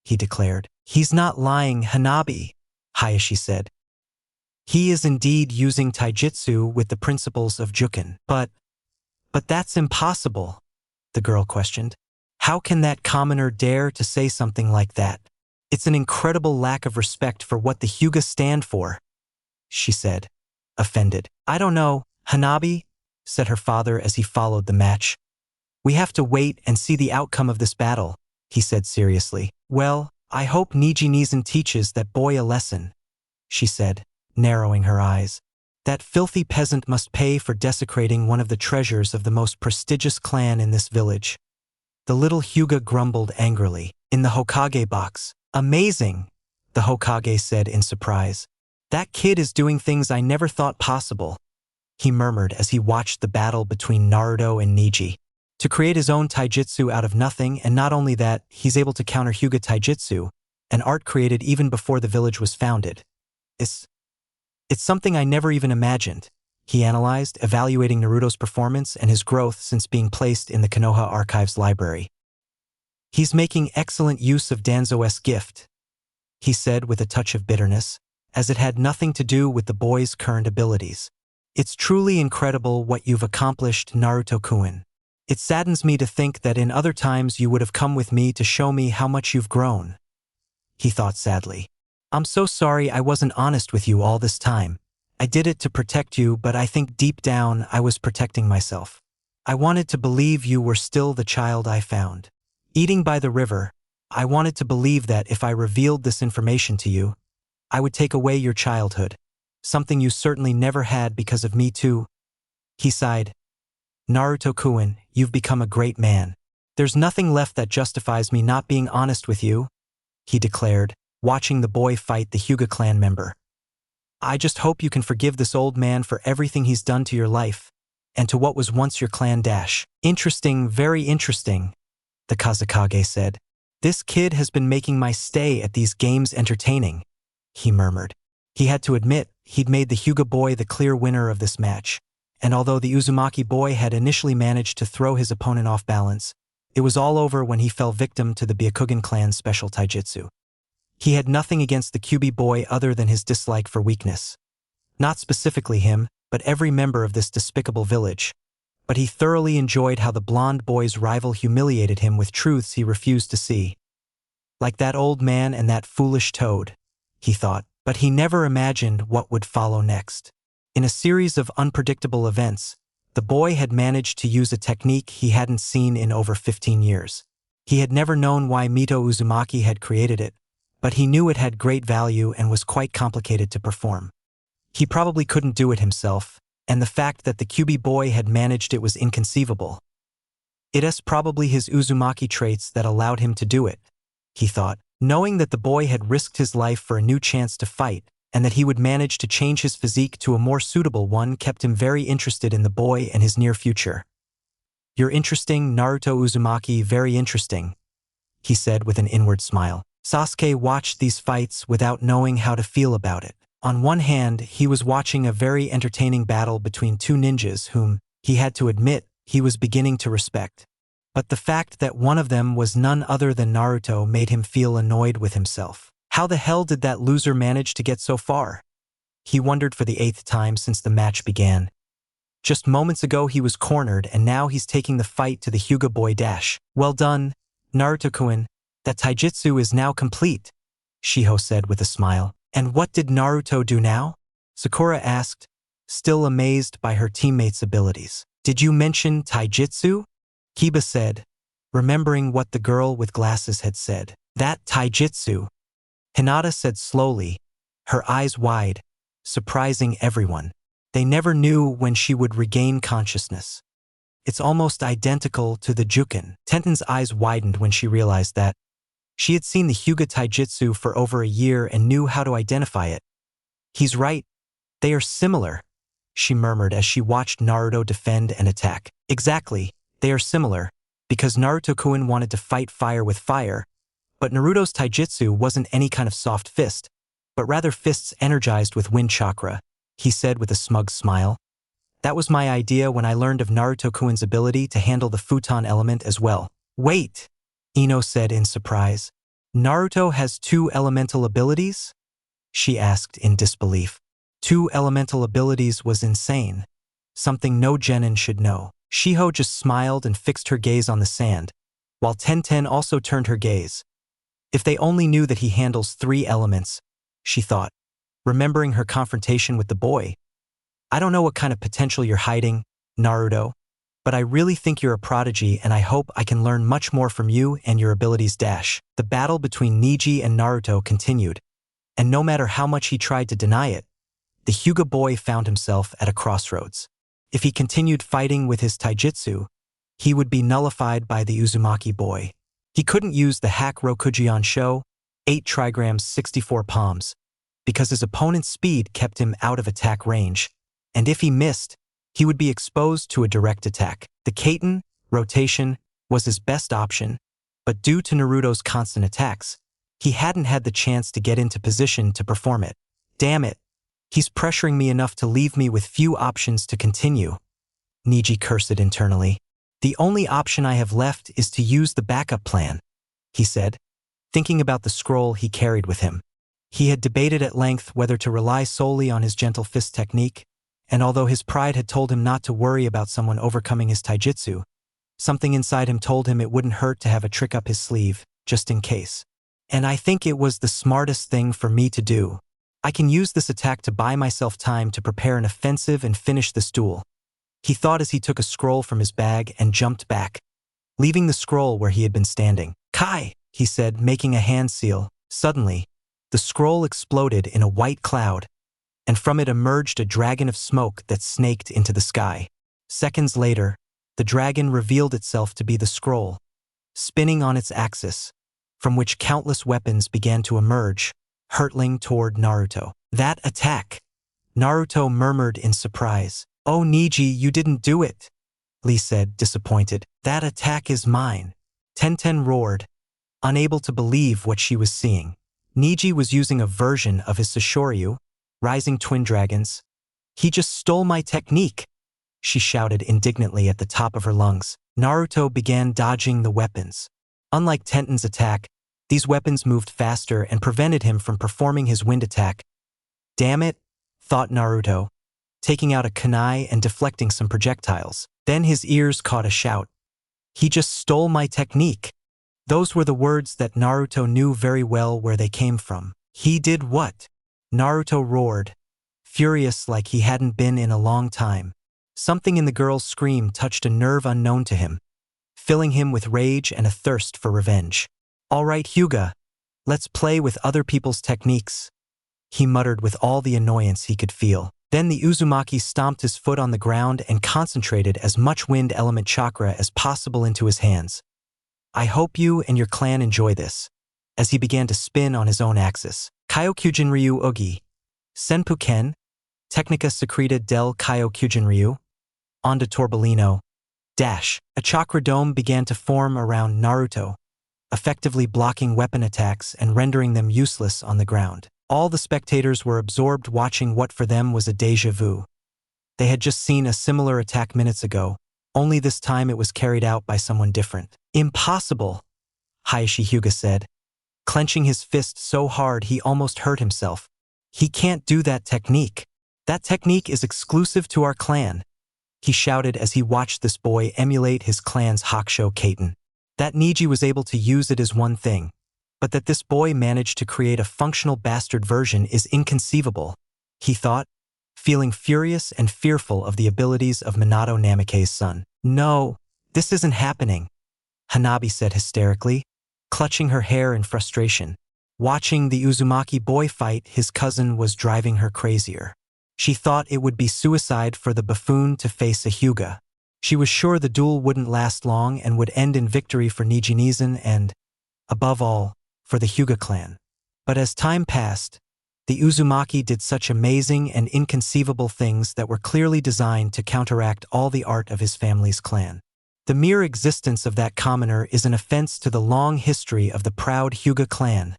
he declared. He's not lying, Hanabi, Hayashi said. He is indeed using taijutsu with the principles of jukin. But that's impossible, the girl questioned. How can that commoner dare to say something like that? It's an incredible lack of respect for what the Hyuga stand for, she said, offended. I don't know, Hanabi, said her father as he followed the match. We have to wait and see the outcome of this battle, he said seriously. Well, I hope Neji Nizan teaches that boy a lesson, she said, narrowing her eyes. That filthy peasant must pay for desecrating one of the treasures of the most prestigious clan in this village. The little Hyuga grumbled angrily. In the Hokage box. Amazing, the Hokage said in surprise. That kid is doing things I never thought possible, he murmured as he watched the battle between Naruto and Neji. To create his own taijutsu out of nothing, and not only that, he's able to counter Hyuga taijutsu, an art created even before the village was founded. It's something I never even imagined, he analyzed, evaluating Naruto's performance and his growth since being placed in the Konoha Archives library. He's making excellent use of Danzo's gift, he said with a touch of bitterness, as it had nothing to do with the boy's current abilities. It's truly incredible what you've accomplished, Naruto-kun. It saddens me to think that in other times you would have come with me to show me how much you've grown, he thought sadly. I'm so sorry I wasn't honest with you all this time. I did it to protect you, but I think deep down I was protecting myself. I wanted to believe you were still the child I found. Eating by the river, I wanted to believe that if I revealed this information to you, I would take away your childhood, something you certainly never had because of me too. He sighed. Naruto-kun, you've become a great man. There's nothing left that justifies me not being honest with you, he declared, watching the boy fight the Hyuga clan member. I just hope you can forgive this old man for everything he's done to your life, and to what was once your clan dash. Interesting, very interesting, the Kazekage said. This kid has been making my stay at these games entertaining, he murmured. He had to admit he'd made the Hyuga boy the clear winner of this match, and although the Uzumaki boy had initially managed to throw his opponent off balance, it was all over when he fell victim to the Byakugan clan's special taijutsu. He had nothing against the Kyuubi boy other than his dislike for weakness. Not specifically him, but every member of this despicable village. But he thoroughly enjoyed how the blonde boy's rival humiliated him with truths he refused to see. Like that old man and that foolish toad, he thought, but he never imagined what would follow next. In a series of unpredictable events, the boy had managed to use a technique he hadn't seen in over 15 years. He had never known why Mito Uzumaki had created it, but he knew it had great value and was quite complicated to perform. He probably couldn't do it himself, and the fact that the Kyuubi boy had managed it was inconceivable. It's probably his Uzumaki traits that allowed him to do it, he thought, knowing that the boy had risked his life for a new chance to fight, and that he would manage to change his physique to a more suitable one kept him very interested in the boy and his near future. You're interesting, Naruto Uzumaki, very interesting, he said with an inward smile. Sasuke watched these fights without knowing how to feel about it. On one hand, he was watching a very entertaining battle between two ninjas whom, he had to admit, he was beginning to respect. But the fact that one of them was none other than Naruto made him feel annoyed with himself. How the hell did that loser manage to get so far? He wondered for the 8th time since the match began. Just moments ago he was cornered and now he's taking the fight to the Hyuga boy dash. Well done, Naruto-kun. That taijutsu is now complete, Shiho said with a smile. And what did Naruto do now? Sakura asked, still amazed by her teammate's abilities. Did you mention taijutsu? Kiba said, remembering what the girl with glasses had said. That taijutsu, Hinata said slowly, her eyes wide, surprising everyone. They never knew when she would regain consciousness. It's almost identical to the Juken. Tenten's eyes widened when she realized that. She had seen the Hyuga taijutsu for over a year and knew how to identify it. He's right. They are similar, she murmured as she watched Naruto defend and attack. Exactly, they are similar, because Naruto-kun wanted to fight fire with fire, but Naruto's taijutsu wasn't any kind of soft fist, but rather fists energized with wind chakra, he said with a smug smile. That was my idea when I learned of Naruto-kun's ability to handle the futon element as well. Wait, Ino said in surprise. Naruto has 2 elemental abilities? She asked in disbelief. 2 elemental abilities was insane. Something no genin should know. Shiho just smiled and fixed her gaze on the sand, while Tenten also turned her gaze. If they only knew that he handles 3 elements, she thought, remembering her confrontation with the boy. I don't know what kind of potential you're hiding, Naruto, but I really think you're a prodigy and I hope I can learn much more from you and your abilities dash. The battle between Neji and Naruto continued, and no matter how much he tried to deny it, the Hyuga boy found himself at a crossroads. If he continued fighting with his taijutsu, he would be nullified by the Uzumaki boy. He couldn't use the hack Rokujion Sho, 8 trigrams 64 palms, because his opponent's speed kept him out of attack range, and if he missed, he would be exposed to a direct attack. The Kaiten, rotation, was his best option, but due to Naruto's constant attacks, he hadn't had the chance to get into position to perform it. Damn it, he's pressuring me enough to leave me with few options to continue, Neji cursed internally. The only option I have left is to use the backup plan, he said, thinking about the scroll he carried with him. He had debated at length whether to rely solely on his gentle fist technique, and although his pride had told him not to worry about someone overcoming his taijutsu, something inside him told him it wouldn't hurt to have a trick up his sleeve, just in case. And I think it was the smartest thing for me to do. I can use this attack to buy myself time to prepare an offensive and finish this duel, he thought as he took a scroll from his bag and jumped back, leaving the scroll where he had been standing. Kai, he said, making a hand seal. Suddenly, the scroll exploded in a white cloud, and from it emerged a dragon of smoke that snaked into the sky. Seconds later, the dragon revealed itself to be the scroll, spinning on its axis, from which countless weapons began to emerge, hurtling toward Naruto. That attack! Naruto murmured in surprise. Oh Neji, you didn't do it, Lee said, disappointed. That attack is mine. Tenten roared, unable to believe what she was seeing. Neji was using a version of his Sashoryu, Rising Twin Dragons. He just stole my technique, she shouted indignantly at the top of her lungs. Naruto began dodging the weapons. Unlike Tenten's attack, these weapons moved faster and prevented him from performing his wind attack. Damn it, thought Naruto, taking out a kunai and deflecting some projectiles. Then his ears caught a shout. He just stole my technique. Those were the words that Naruto knew very well where they came from. He did what? Naruto roared, furious like he hadn't been in a long time. Something in the girl's scream touched a nerve unknown to him, filling him with rage and a thirst for revenge. All right, Hyuga, let's play with other people's techniques, he muttered with all the annoyance he could feel. Then the Uzumaki stomped his foot on the ground and concentrated as much wind element chakra as possible into his hands. I hope you and your clan enjoy this, as he began to spin on his own axis. Kyokyujin Ryu Ugi, Senpu Ken, Technica Secreta del Kyokyujin Ryu, Onda Torbellino, dash. A chakra dome began to form around Naruto, effectively blocking weapon attacks and rendering them useless on the ground. All the spectators were absorbed watching what for them was a déjà vu. They had just seen a similar attack minutes ago, only this time it was carried out by someone different. Impossible, Hayashi Hyuga said, clenching his fist so hard he almost hurt himself. He can't do that technique. That technique is exclusive to our clan, he shouted as he watched this boy emulate his clan's Hakusho Kaiten. That Niji was able to use it is one thing, but that this boy managed to create a functional bastard version is inconceivable, he thought, feeling furious and fearful of the abilities of Minato Namikaze's son. No, this isn't happening, Hanabi said hysterically, clutching her hair in frustration. Watching the Uzumaki boy fight his cousin was driving her crazier. She thought it would be suicide for the buffoon to face a Hyuga. She was sure the duel wouldn't last long and would end in victory for Niji Nizen and, above all, for the Hyuga clan. But as time passed, the Uzumaki did such amazing and inconceivable things that were clearly designed to counteract all the art of his family's clan. The mere existence of that commoner is an offense to the long history of the proud Hyuga clan,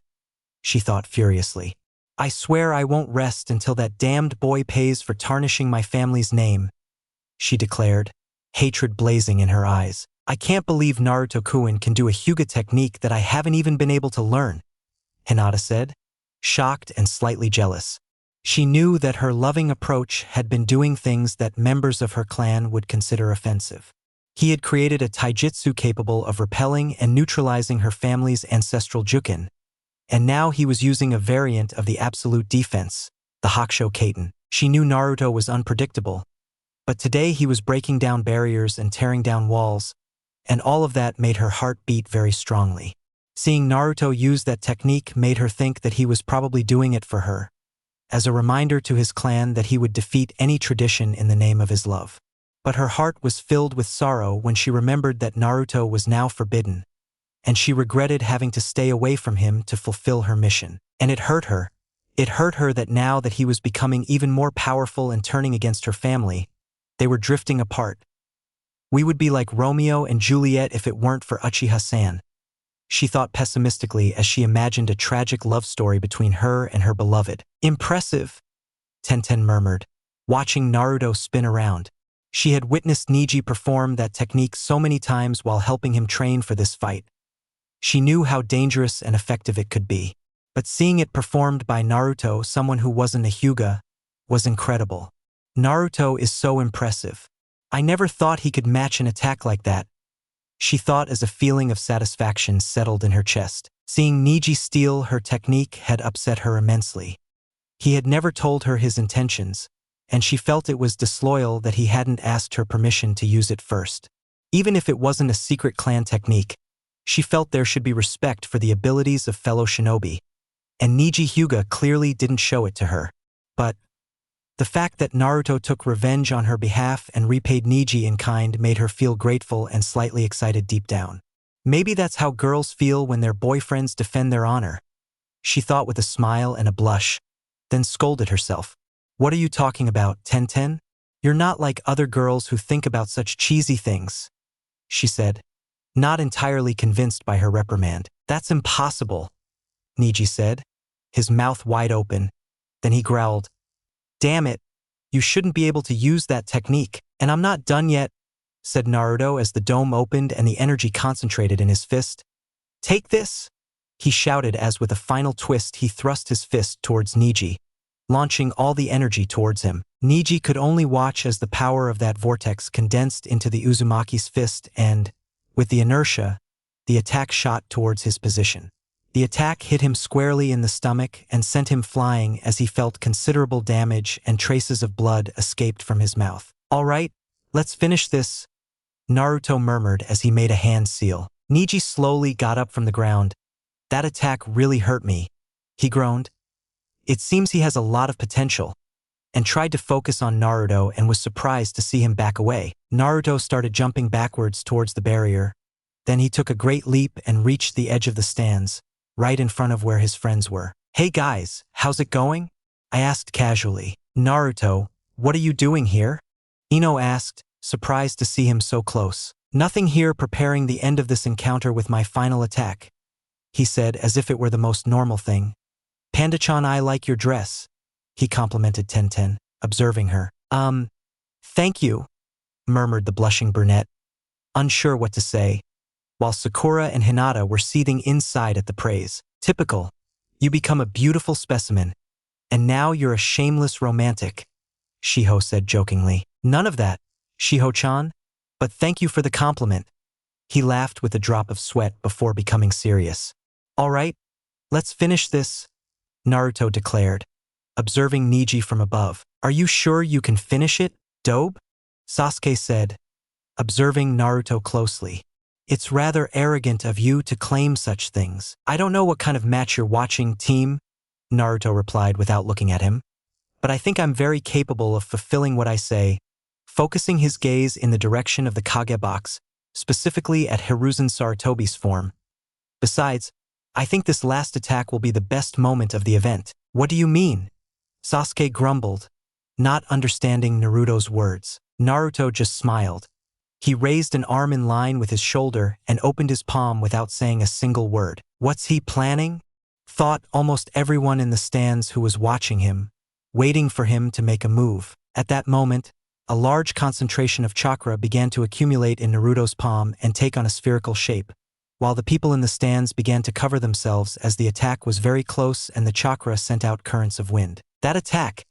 she thought furiously. I swear I won't rest until that damned boy pays for tarnishing my family's name, she declared, hatred blazing in her eyes. I can't believe Naruto-kun can do a Hyuga technique that I haven't even been able to learn, Hinata said, shocked and slightly jealous. She knew that her loving approach had been doing things that members of her clan would consider offensive. He had created a taijutsu capable of repelling and neutralizing her family's ancestral jukin, and now he was using a variant of the absolute defense, the Hakusho Kaiten. She knew Naruto was unpredictable, but today he was breaking down barriers and tearing down walls, and all of that made her heart beat very strongly. Seeing Naruto use that technique made her think that he was probably doing it for her, as a reminder to his clan that he would defeat any tradition in the name of his love. But her heart was filled with sorrow when she remembered that Naruto was now forbidden, and she regretted having to stay away from him to fulfill her mission. And it hurt her. It hurt her that now that he was becoming even more powerful and turning against her family, they were drifting apart. We would be like Romeo and Juliet if it weren't for Uchiha-san, she thought pessimistically as she imagined a tragic love story between her and her beloved. Impressive, Tenten murmured, watching Naruto spin around. She had witnessed Niji perform that technique so many times while helping him train for this fight. She knew how dangerous and effective it could be. But seeing it performed by Naruto, someone who wasn't a Hyuga, was incredible. Naruto is so impressive. I never thought he could match an attack like that, she thought as a feeling of satisfaction settled in her chest. Seeing Niji steal her technique had upset her immensely. He had never told her his intentions, and she felt it was disloyal that he hadn't asked her permission to use it first. Even if it wasn't a secret clan technique, she felt there should be respect for the abilities of fellow shinobi, and Niji Hyuga clearly didn't show it to her. But the fact that Naruto took revenge on her behalf and repaid Niji in kind made her feel grateful and slightly excited deep down. Maybe that's how girls feel when their boyfriends defend their honor, she thought with a smile and a blush, then scolded herself. What are you talking about, Tenten? You're not like other girls who think about such cheesy things, she said, not entirely convinced by her reprimand. That's impossible, Niji said, his mouth wide open. Then he growled, Damn it, you shouldn't be able to use that technique. And I'm not done yet, said Naruto as the dome opened and the energy concentrated in his fist. Take this, he shouted as with a final twist he thrust his fist towards Niji, launching all the energy towards him. Niji could only watch as the power of that vortex condensed into the Uzumaki's fist and, with the inertia, the attack shot towards his position. The attack hit him squarely in the stomach and sent him flying as he felt considerable damage and traces of blood escaped from his mouth. All right, let's finish this, Naruto murmured as he made a hand seal. Niji slowly got up from the ground. That attack really hurt me, he groaned. It seems he has a lot of potential, and tried to focus on Naruto and was surprised to see him back away. Naruto started jumping backwards towards the barrier. Then he took a great leap and reached the edge of the stands, right in front of where his friends were. Hey guys, how's it going? I asked casually. Naruto, what are you doing here? Ino asked, surprised to see him so close. Nothing here, preparing the end of this encounter with my final attack, he said as if it were the most normal thing. Panda-chan, I like your dress, he complimented Tenten, observing her. Thank you, murmured the blushing brunette, unsure what to say, while Sakura and Hinata were seething inside at the praise. Typical. You become a beautiful specimen, and now you're a shameless romantic, Shiho said jokingly. None of that, Shiho-chan, but thank you for the compliment. He laughed with a drop of sweat before becoming serious. All right, let's finish this, Naruto declared, observing Niji from above. Are you sure you can finish it, Dobe? Sasuke said, observing Naruto closely. It's rather arrogant of you to claim such things. I don't know what kind of match you're watching, team, Naruto replied without looking at him, but I think I'm very capable of fulfilling what I say, focusing his gaze in the direction of the Kage box, specifically at Hiruzen Sarutobi's form. Besides, I think this last attack will be the best moment of the event. What do you mean? Sasuke grumbled, not understanding Naruto's words. Naruto just smiled. He raised an arm in line with his shoulder and opened his palm without saying a single word. What's he planning? Thought almost everyone in the stands who was watching him, waiting for him to make a move. At that moment, a large concentration of chakra began to accumulate in Naruto's palm and take on a spherical shape, while the people in the stands began to cover themselves as the attack was very close and the chakra sent out currents of wind. That attack,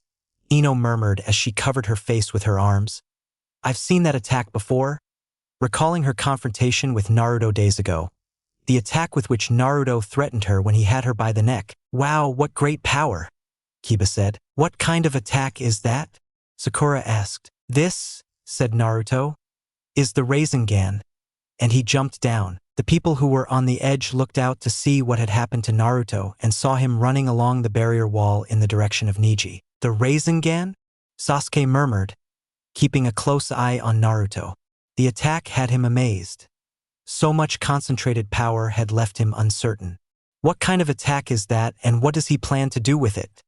Ino murmured as she covered her face with her arms. I've seen that attack before, recalling her confrontation with Naruto days ago. The attack with which Naruto threatened her when he had her by the neck. Wow, what great power, Kiba said. What kind of attack is that? Sakura asked. This, said Naruto, is the Rasengan. And he jumped down. The people who were on the edge looked out to see what had happened to Naruto and saw him running along the barrier wall in the direction of Niji. The Rasengan? Sasuke murmured, keeping a close eye on Naruto. The attack had him amazed. So much concentrated power had left him uncertain. What kind of attack is that, and what does he plan to do with it?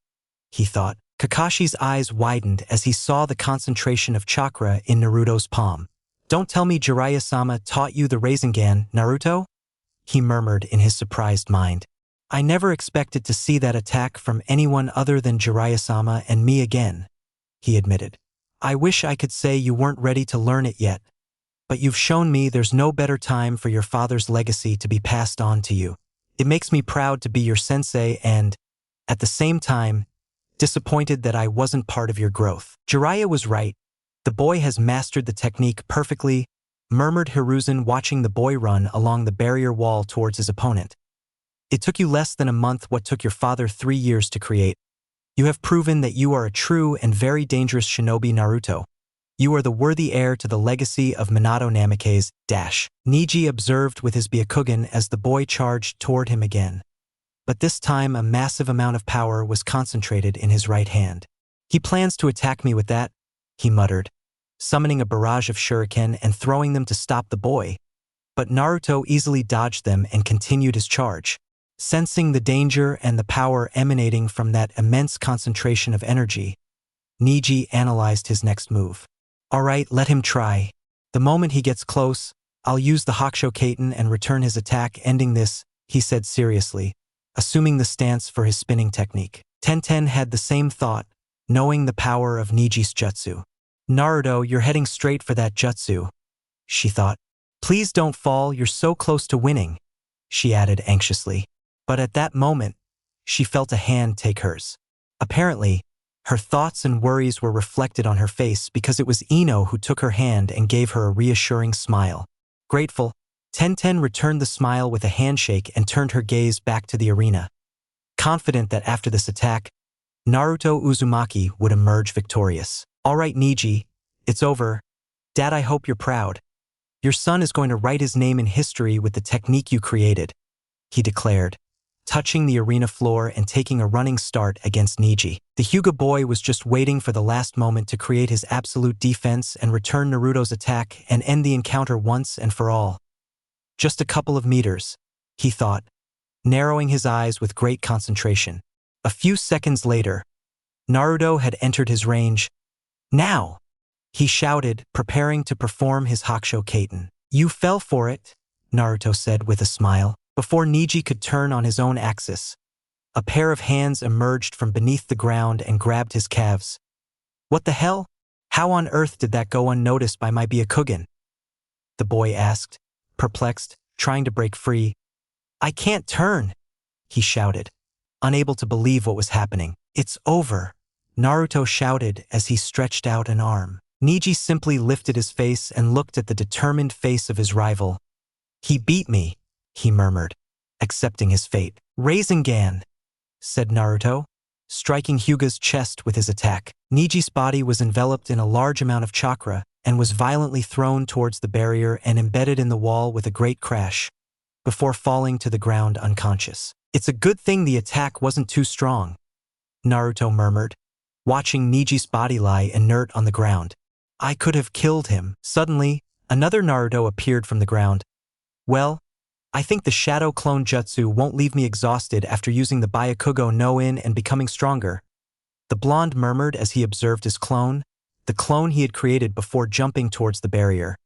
He thought. Kakashi's eyes widened as he saw the concentration of chakra in Naruto's palm. Don't tell me Jiraiya-sama taught you the Rasengan, Naruto? He murmured in his surprised mind. I never expected to see that attack from anyone other than Jiraiya-sama and me again, he admitted. I wish I could say you weren't ready to learn it yet, but you've shown me there's no better time for your father's legacy to be passed on to you. It makes me proud to be your sensei and, at the same time, disappointed that I wasn't part of your growth. Jiraiya was right. The boy has mastered the technique perfectly, murmured Hiruzen watching the boy run along the barrier wall towards his opponent. It took you less than a month what took your father 3 years to create. You have proven that you are a true and very dangerous shinobi, Naruto. You are the worthy heir to the legacy of Minato Namake's dash. Niji observed with his Byakugan as the boy charged toward him again. But this time a massive amount of power was concentrated in his right hand. He plans to attack me with that, he muttered, summoning a barrage of shuriken and throwing them to stop the boy. But Naruto easily dodged them and continued his charge. Sensing the danger and the power emanating from that immense concentration of energy, Niji analyzed his next move. All right, let him try. The moment he gets close, I'll use the Hakusho Kaiten and return his attack, ending this, he said seriously, assuming the stance for his spinning technique. Tenten had the same thought, knowing the power of Niji's jutsu. Naruto, you're heading straight for that jutsu, she thought. Please don't fall, you're so close to winning, she added anxiously. But at that moment, she felt a hand take hers. Apparently, her thoughts and worries were reflected on her face because it was Ino who took her hand and gave her a reassuring smile. Grateful, Tenten returned the smile with a handshake and turned her gaze back to the arena. Confident that after this attack, Naruto Uzumaki would emerge victorious. All right, Niji, it's over. Dad, I hope you're proud. Your son is going to write his name in history with the technique you created, he declared, touching the arena floor and taking a running start against Niji. The Hyuga boy was just waiting for the last moment to create his absolute defense and return Naruto's attack and end the encounter once and for all. Just a couple of meters, he thought, narrowing his eyes with great concentration. A few seconds later, Naruto had entered his range. Now, he shouted, preparing to perform his Hakusho Kaiten. You fell for it, Naruto said with a smile. Before Niji could turn on his own axis, a pair of hands emerged from beneath the ground and grabbed his calves. What the hell? How on earth did that go unnoticed by my Byakugan? The boy asked, perplexed, trying to break free. I can't turn, he shouted, unable to believe what was happening. It's over, Naruto shouted as he stretched out an arm. Niji simply lifted his face and looked at the determined face of his rival. He beat me, he murmured, accepting his fate. Rasengan, said Naruto, striking Hyuga's chest with his attack. Niji's body was enveloped in a large amount of chakra and was violently thrown towards the barrier and embedded in the wall with a great crash, before falling to the ground unconscious. It's a good thing the attack wasn't too strong, Naruto murmured, watching Niji's body lie inert on the ground. I could have killed him. Suddenly, another Naruto appeared from the ground. Well, I think the Shadow Clone Jutsu won't leave me exhausted after using the Byakugo no In and becoming stronger, the blonde murmured as he observed his clone, the clone he had created before jumping towards the barrier.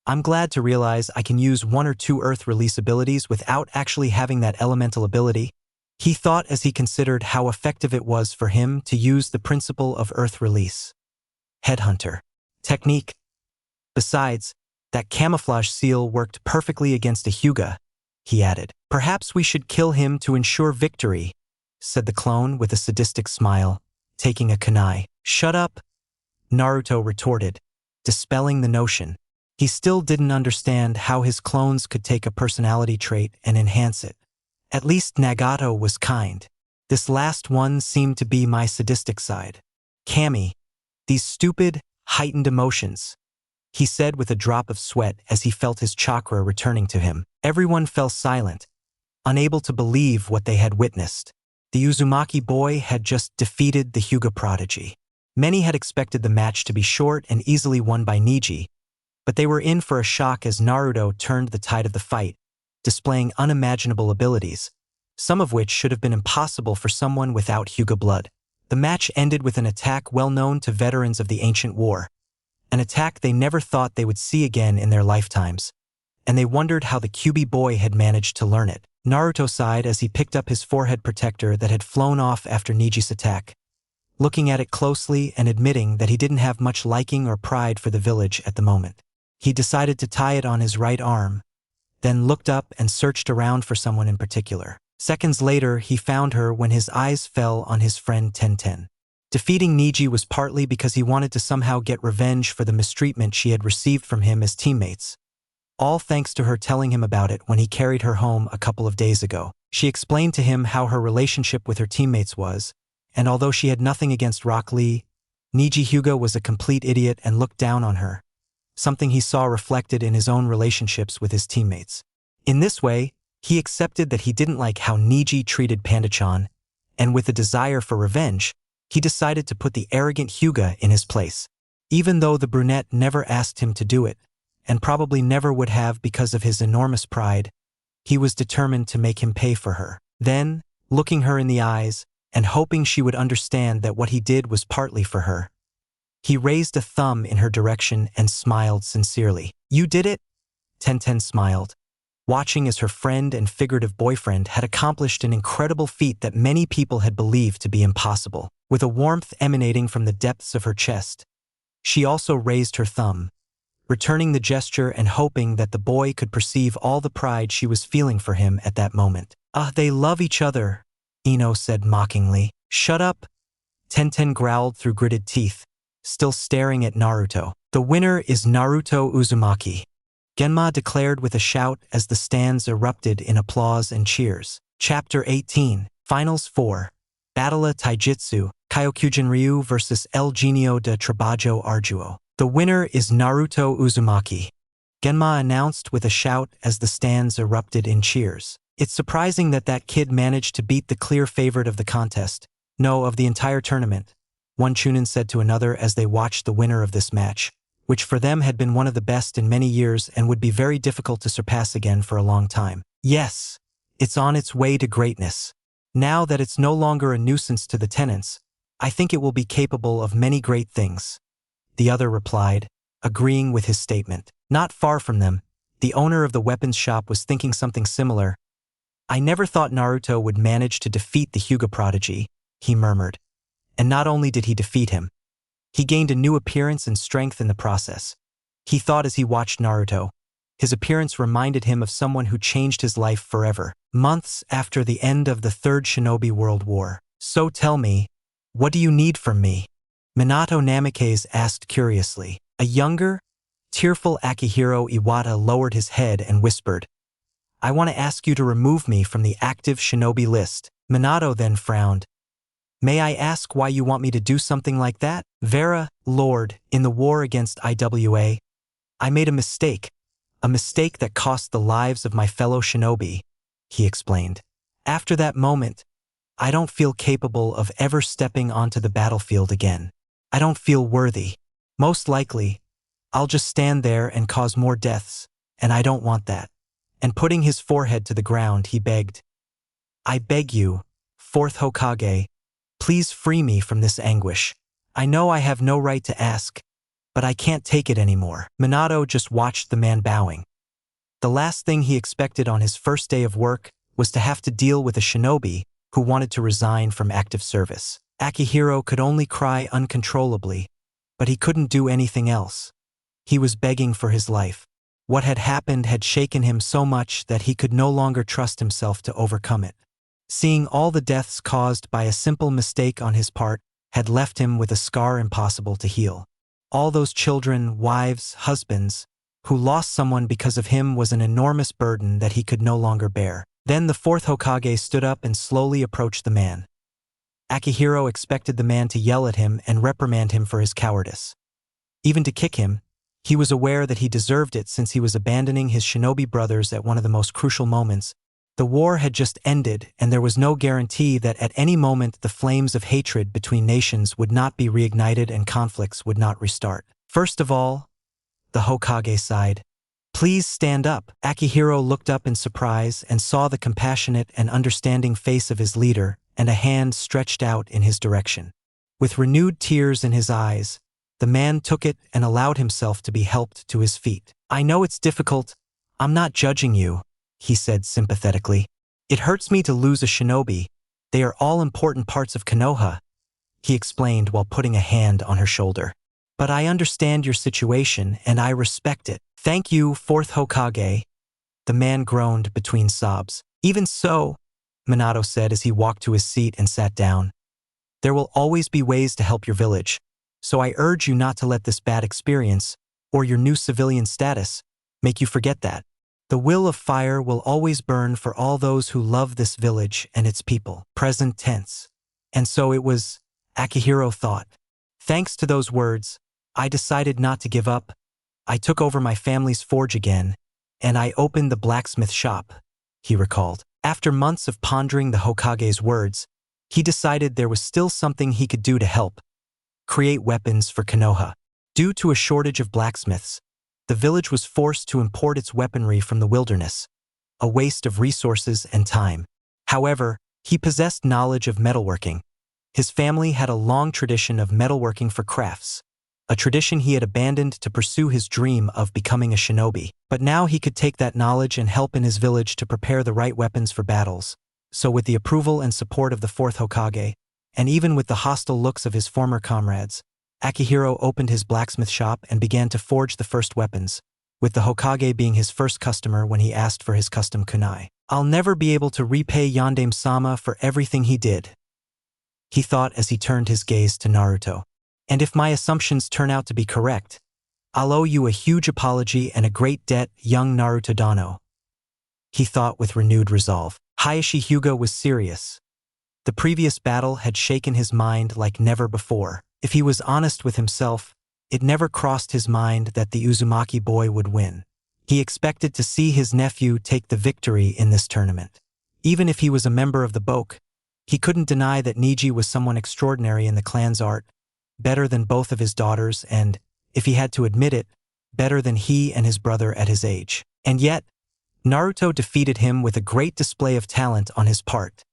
I'm glad to realize I can use 1 or 2 Earth release abilities without actually having that elemental ability, he thought as he considered how effective it was for him to use the principle of Earth release. Headhunter. Technique. Besides, that camouflage seal worked perfectly against a Hyuga, he added. Perhaps we should kill him to ensure victory, said the clone with a sadistic smile, taking a kunai. Shut up, Naruto retorted, dispelling the notion. He still didn't understand how his clones could take a personality trait and enhance it. At least Nagato was kind. This last one seemed to be my sadistic side. Kami, these stupid, heightened emotions, he said with a drop of sweat as he felt his chakra returning to him. Everyone fell silent, unable to believe what they had witnessed. The Uzumaki boy had just defeated the Hyuga prodigy. Many had expected the match to be short and easily won by Niji, but they were in for a shock as Naruto turned the tide of the fight, displaying unimaginable abilities, some of which should have been impossible for someone without Hyuga blood. The match ended with an attack well known to veterans of the ancient war, an attack they never thought they would see again in their lifetimes, and they wondered how the Kyuubi boy had managed to learn it. Naruto sighed as he picked up his forehead protector that had flown off after Niji's attack, looking at it closely and admitting that he didn't have much liking or pride for the village at the moment. He decided to tie it on his right arm, then looked up and searched around for someone in particular. Seconds later, he found her when his eyes fell on his friend Tenten. Defeating Niji was partly because he wanted to somehow get revenge for the mistreatment she had received from him as teammates, all thanks to her telling him about it when he carried her home a couple of days ago. She explained to him how her relationship with her teammates was, and although she had nothing against Rock Lee, Niji Hyuga was a complete idiot and looked down on her, something he saw reflected in his own relationships with his teammates. In this way, he accepted that he didn't like how Niji treated Panda-chan, and with a desire for revenge, he decided to put the arrogant Hyuga in his place. Even though the brunette never asked him to do it, and probably never would have because of his enormous pride, he was determined to make him pay for her. Then, looking her in the eyes, and hoping she would understand that what he did was partly for her, he raised a thumb in her direction and smiled sincerely. You did it? Tenten smiled, watching as her friend and figurative boyfriend had accomplished an incredible feat that many people had believed to be impossible. With a warmth emanating from the depths of her chest, she also raised her thumb, returning the gesture and hoping that the boy could perceive all the pride she was feeling for him at that moment. They love each other, Ino said mockingly. Shut up, Tenten growled through gritted teeth, still staring at Naruto. The winner is Naruto Uzumaki, Genma declared with a shout as the stands erupted in applause and cheers. Chapter 18, Finals 4, Battle Taijutsu, Kyokyujin Ryu vs El Genio de Trabajo Arduo. The winner is Naruto Uzumaki, Genma announced with a shout as the stands erupted in cheers. It's surprising that kid managed to beat the clear favorite of the contest, no, of the entire tournament, one Chunin said to another as they watched the winner of this match, which for them had been one of the best in many years and would be very difficult to surpass again for a long time. Yes, it's on its way to greatness. Now that it's no longer a nuisance to the tenants, I think it will be capable of many great things, the other replied, agreeing with his statement. Not far from them, the owner of the weapons shop was thinking something similar, I never thought Naruto would manage to defeat the Hyuga prodigy, he murmured. And not only did he defeat him, he gained a new appearance and strength in the process. He thought as he watched Naruto. His appearance reminded him of someone who changed his life forever. Months after the end of the Third Shinobi World War. So tell me, what do you need from me? Minato Namikaze asked curiously. A younger, tearful Akihiro Iwata lowered his head and whispered, I want to ask you to remove me from the active shinobi list. Minato then frowned. May I ask why you want me to do something like that? Vera, Lord, in the war against IWA, I made a mistake that cost the lives of my fellow shinobi, he explained. After that moment, I don't feel capable of ever stepping onto the battlefield again. I don't feel worthy. Most likely, I'll just stand there and cause more deaths, and I don't want that. And putting his forehead to the ground, he begged, I beg you, Fourth Hokage, please free me from this anguish. I know I have no right to ask, but I can't take it anymore. Minato just watched the man bowing. The last thing he expected on his first day of work was to have to deal with a shinobi who wanted to resign from active service. Akihiro could only cry uncontrollably, but he couldn't do anything else. He was begging for his life. What had happened had shaken him so much that he could no longer trust himself to overcome it. Seeing all the deaths caused by a simple mistake on his part had left him with a scar impossible to heal. All those children, wives, husbands, who lost someone because of him was an enormous burden that he could no longer bear. Then the fourth Hokage stood up and slowly approached the man. Akihiro expected the man to yell at him and reprimand him for his cowardice. Even to kick him, he was aware that he deserved it since he was abandoning his shinobi brothers at one of the most crucial moments. The war had just ended, and there was no guarantee that at any moment the flames of hatred between nations would not be reignited and conflicts would not restart. First of all, the Hokage sighed. Please stand up. Akihiro looked up in surprise and saw the compassionate and understanding face of his leader and a hand stretched out in his direction. With renewed tears in his eyes, the man took it and allowed himself to be helped to his feet. I know it's difficult. I'm not judging you, he said sympathetically. It hurts me to lose a shinobi. They are all important parts of Konoha, he explained while putting a hand on her shoulder. But I understand your situation and I respect it. Thank you, fourth Hokage, the man groaned between sobs. Even so, Minato said as he walked to his seat and sat down, there will always be ways to help your village, so I urge you not to let this bad experience, or your new civilian status, make you forget that. The will of fire will always burn for all those who love this village and its people. Present tense. And so it was, Akihiro thought. Thanks to those words, I decided not to give up. I took over my family's forge again, and I opened the blacksmith shop, he recalled. After months of pondering the Hokage's words, he decided there was still something he could do to help. Create weapons for Konoha. Due to a shortage of blacksmiths, the village was forced to import its weaponry from the wilderness, a waste of resources and time. However, he possessed knowledge of metalworking. His family had a long tradition of metalworking for crafts, a tradition he had abandoned to pursue his dream of becoming a shinobi. But now he could take that knowledge and help in his village to prepare the right weapons for battles. So with the approval and support of the fourth Hokage, and even with the hostile looks of his former comrades, Akihiro opened his blacksmith shop and began to forge the first weapons, with the Hokage being his first customer when he asked for his custom kunai. I'll never be able to repay Yondaime-sama for everything he did, he thought as he turned his gaze to Naruto. And if my assumptions turn out to be correct, I'll owe you a huge apology and a great debt, young Naruto Dano, he thought with renewed resolve. Hayashi Hyuga was serious. The previous battle had shaken his mind like never before. If he was honest with himself, it never crossed his mind that the Uzumaki boy would win. He expected to see his nephew take the victory in this tournament. Even if he was a member of the Boke, he couldn't deny that Niji was someone extraordinary in the clan's art, better than both of his daughters and, if he had to admit it, better than he and his brother at his age. And yet, Naruto defeated him with a great display of talent on his part,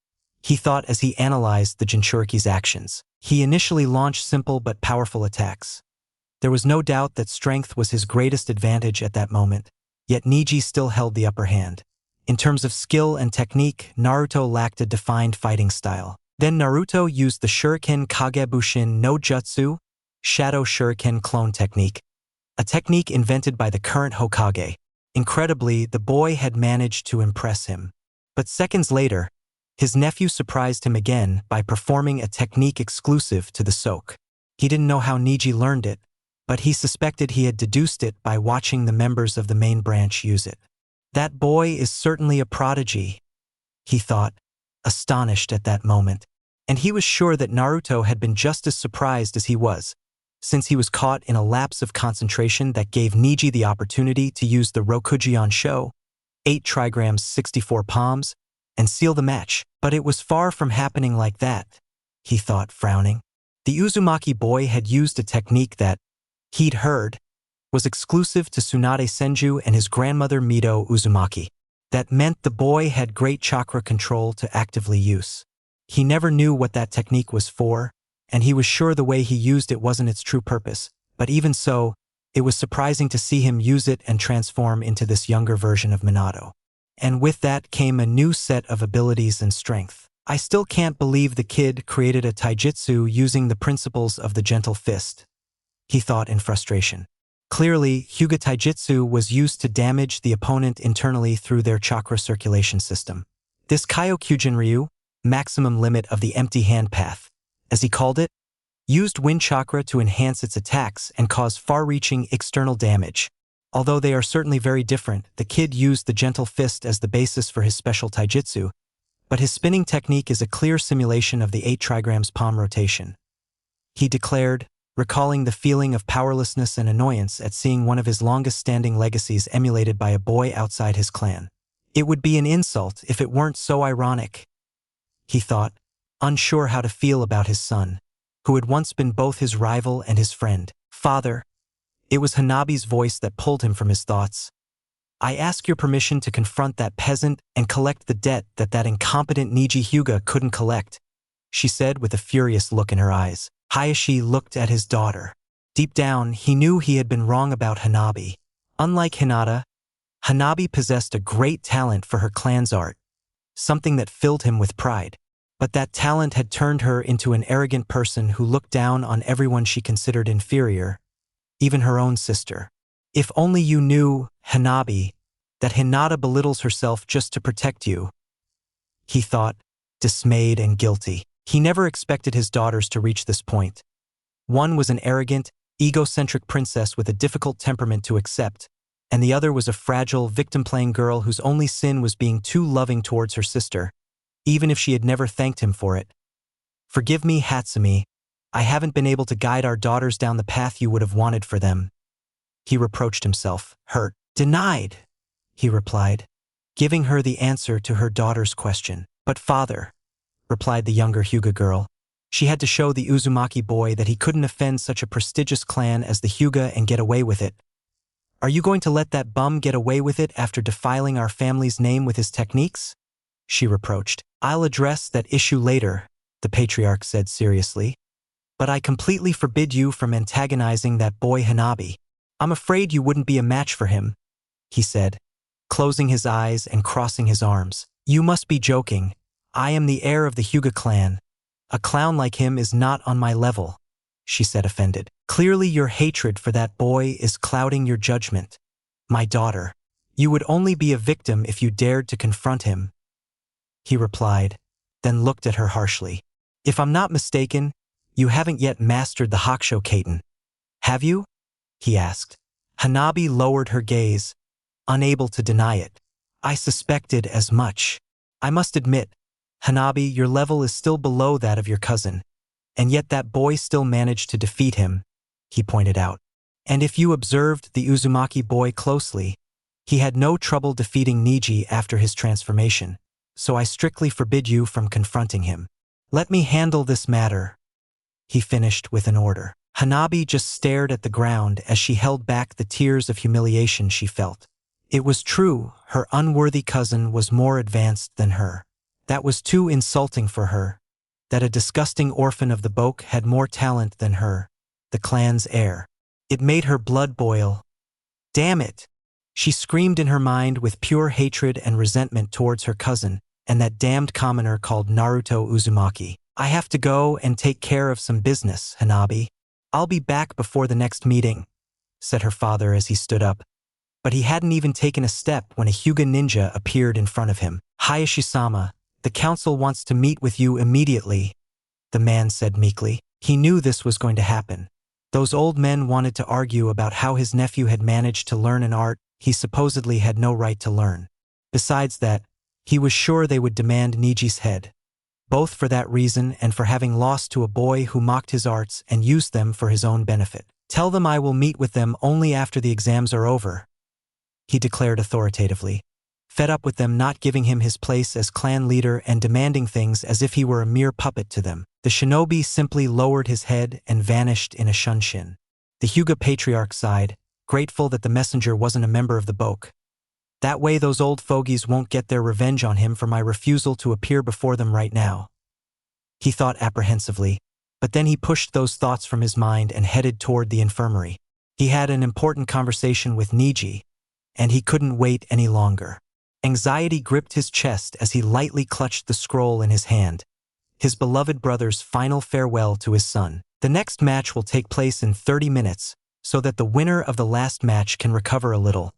he thought as he analyzed the Jinchuriki's actions. He initially launched simple but powerful attacks. There was no doubt that strength was his greatest advantage at that moment, yet Niji still held the upper hand. In terms of skill and technique, Naruto lacked a defined fighting style. Then Naruto used the Shuriken Kagebushin no Jutsu, Shadow Shuriken clone technique, a technique invented by the current Hokage. Incredibly, the boy had managed to impress him. But seconds later, his nephew surprised him again by performing a technique exclusive to the Soke. He didn't know how Neji learned it, but he suspected he had deduced it by watching the members of the main branch use it. That boy is certainly a prodigy, he thought, astonished at that moment. And he was sure that Naruto had been just as surprised as he was, since he was caught in a lapse of concentration that gave Neji the opportunity to use the Rokujion Sho, 8 trigrams 64 palms, and seal the match. But it was far from happening like that, he thought, frowning. The Uzumaki boy had used a technique that, he'd heard, was exclusive to Tsunade Senju and his grandmother Mido Uzumaki. That meant the boy had great chakra control to actively use. He never knew what that technique was for, and he was sure the way he used it wasn't its true purpose, but even so, it was surprising to see him use it and transform into this younger version of Minato. And with that came a new set of abilities and strength. I still can't believe the kid created a taijutsu using the principles of the gentle fist, he thought in frustration. Clearly, Hyuga Taijutsu was used to damage the opponent internally through their chakra circulation system. This Kyokyujin Ryu, maximum limit of the empty hand path, as he called it, used wind chakra to enhance its attacks and cause far-reaching external damage. Although they are certainly very different, the kid used the gentle fist as the basis for his special taijutsu, but his spinning technique is a clear simulation of the 8 trigrams palm rotation. He declared, recalling the feeling of powerlessness and annoyance at seeing one of his longest-standing legacies emulated by a boy outside his clan. It would be an insult if it weren't so ironic, he thought, unsure how to feel about his son, who had once been both his rival and his friend. Father, it was Hanabi's voice that pulled him from his thoughts. I ask your permission to confront that peasant and collect the debt that incompetent Neji Hyuga couldn't collect, she said with a furious look in her eyes. Hayashi looked at his daughter. Deep down, he knew he had been wrong about Hanabi. Unlike Hinata, Hanabi possessed a great talent for her clan's art, something that filled him with pride. But that talent had turned her into an arrogant person who looked down on everyone she considered inferior, even her own sister. If only you knew, Hanabi, that Hinata belittles herself just to protect you, he thought, dismayed and guilty. He never expected his daughters to reach this point. One was an arrogant, egocentric princess with a difficult temperament to accept, and the other was a fragile, victim-playing girl whose only sin was being too loving towards her sister, even if she had never thanked him for it. Forgive me, Hatsumi, I haven't been able to guide our daughters down the path you would have wanted for them. He reproached himself, hurt. Denied, he replied, giving her the answer to her daughter's question. But father, replied the younger Hyuga girl. She had to show the Uzumaki boy that he couldn't offend such a prestigious clan as the Hyuga and get away with it. Are you going to let that bum get away with it after defiling our family's name with his techniques? She reproached. I'll address that issue later, the patriarch said seriously. But I completely forbid you from antagonizing that boy Hanabi. I'm afraid you wouldn't be a match for him, he said, closing his eyes and crossing his arms. You must be joking. I am the heir of the Hyuga clan. A clown like him is not on my level, she said, offended. Clearly your hatred for that boy is clouding your judgment. My daughter, you would only be a victim if you dared to confront him, he replied, then looked at her harshly. If I'm not mistaken, you haven't yet mastered the Hakusho Kaiten, have you? He asked. Hanabi lowered her gaze, unable to deny it. I suspected as much. I must admit, Hanabi, your level is still below that of your cousin, and yet that boy still managed to defeat him, he pointed out. And if you observed the Uzumaki boy closely, he had no trouble defeating Neji after his transformation, so I strictly forbid you from confronting him. Let me handle this matter, he finished with an order. Hanabi just stared at the ground as she held back the tears of humiliation she felt. It was true, her unworthy cousin was more advanced than her. That was too insulting for her, that a disgusting orphan of the Boke had more talent than her, the clan's heir. It made her blood boil. Damn it! She screamed in her mind with pure hatred and resentment towards her cousin and that damned commoner called Naruto Uzumaki. I have to go and take care of some business, Hanabi. I'll be back before the next meeting, said her father as he stood up. But he hadn't even taken a step when a Hyuga ninja appeared in front of him. Hayashi-sama, the council wants to meet with you immediately, the man said meekly. He knew this was going to happen. Those old men wanted to argue about how his nephew had managed to learn an art he supposedly had no right to learn. Besides that, he was sure they would demand Niji's head, both for that reason and for having lost to a boy who mocked his arts and used them for his own benefit. Tell them I will meet with them only after the exams are over, he declared authoritatively, fed up with them not giving him his place as clan leader and demanding things as if he were a mere puppet to them. The shinobi simply lowered his head and vanished in a shunshin. The Hyuga patriarch sighed, grateful that the messenger wasn't a member of the Boke. That way those old fogies won't get their revenge on him for my refusal to appear before them right now. He thought apprehensively, but then he pushed those thoughts from his mind and headed toward the infirmary. He had an important conversation with Niji, and he couldn't wait any longer. Anxiety gripped his chest as he lightly clutched the scroll in his hand, his beloved brother's final farewell to his son. The next match will take place in 30 minutes, so that the winner of the last match can recover a little,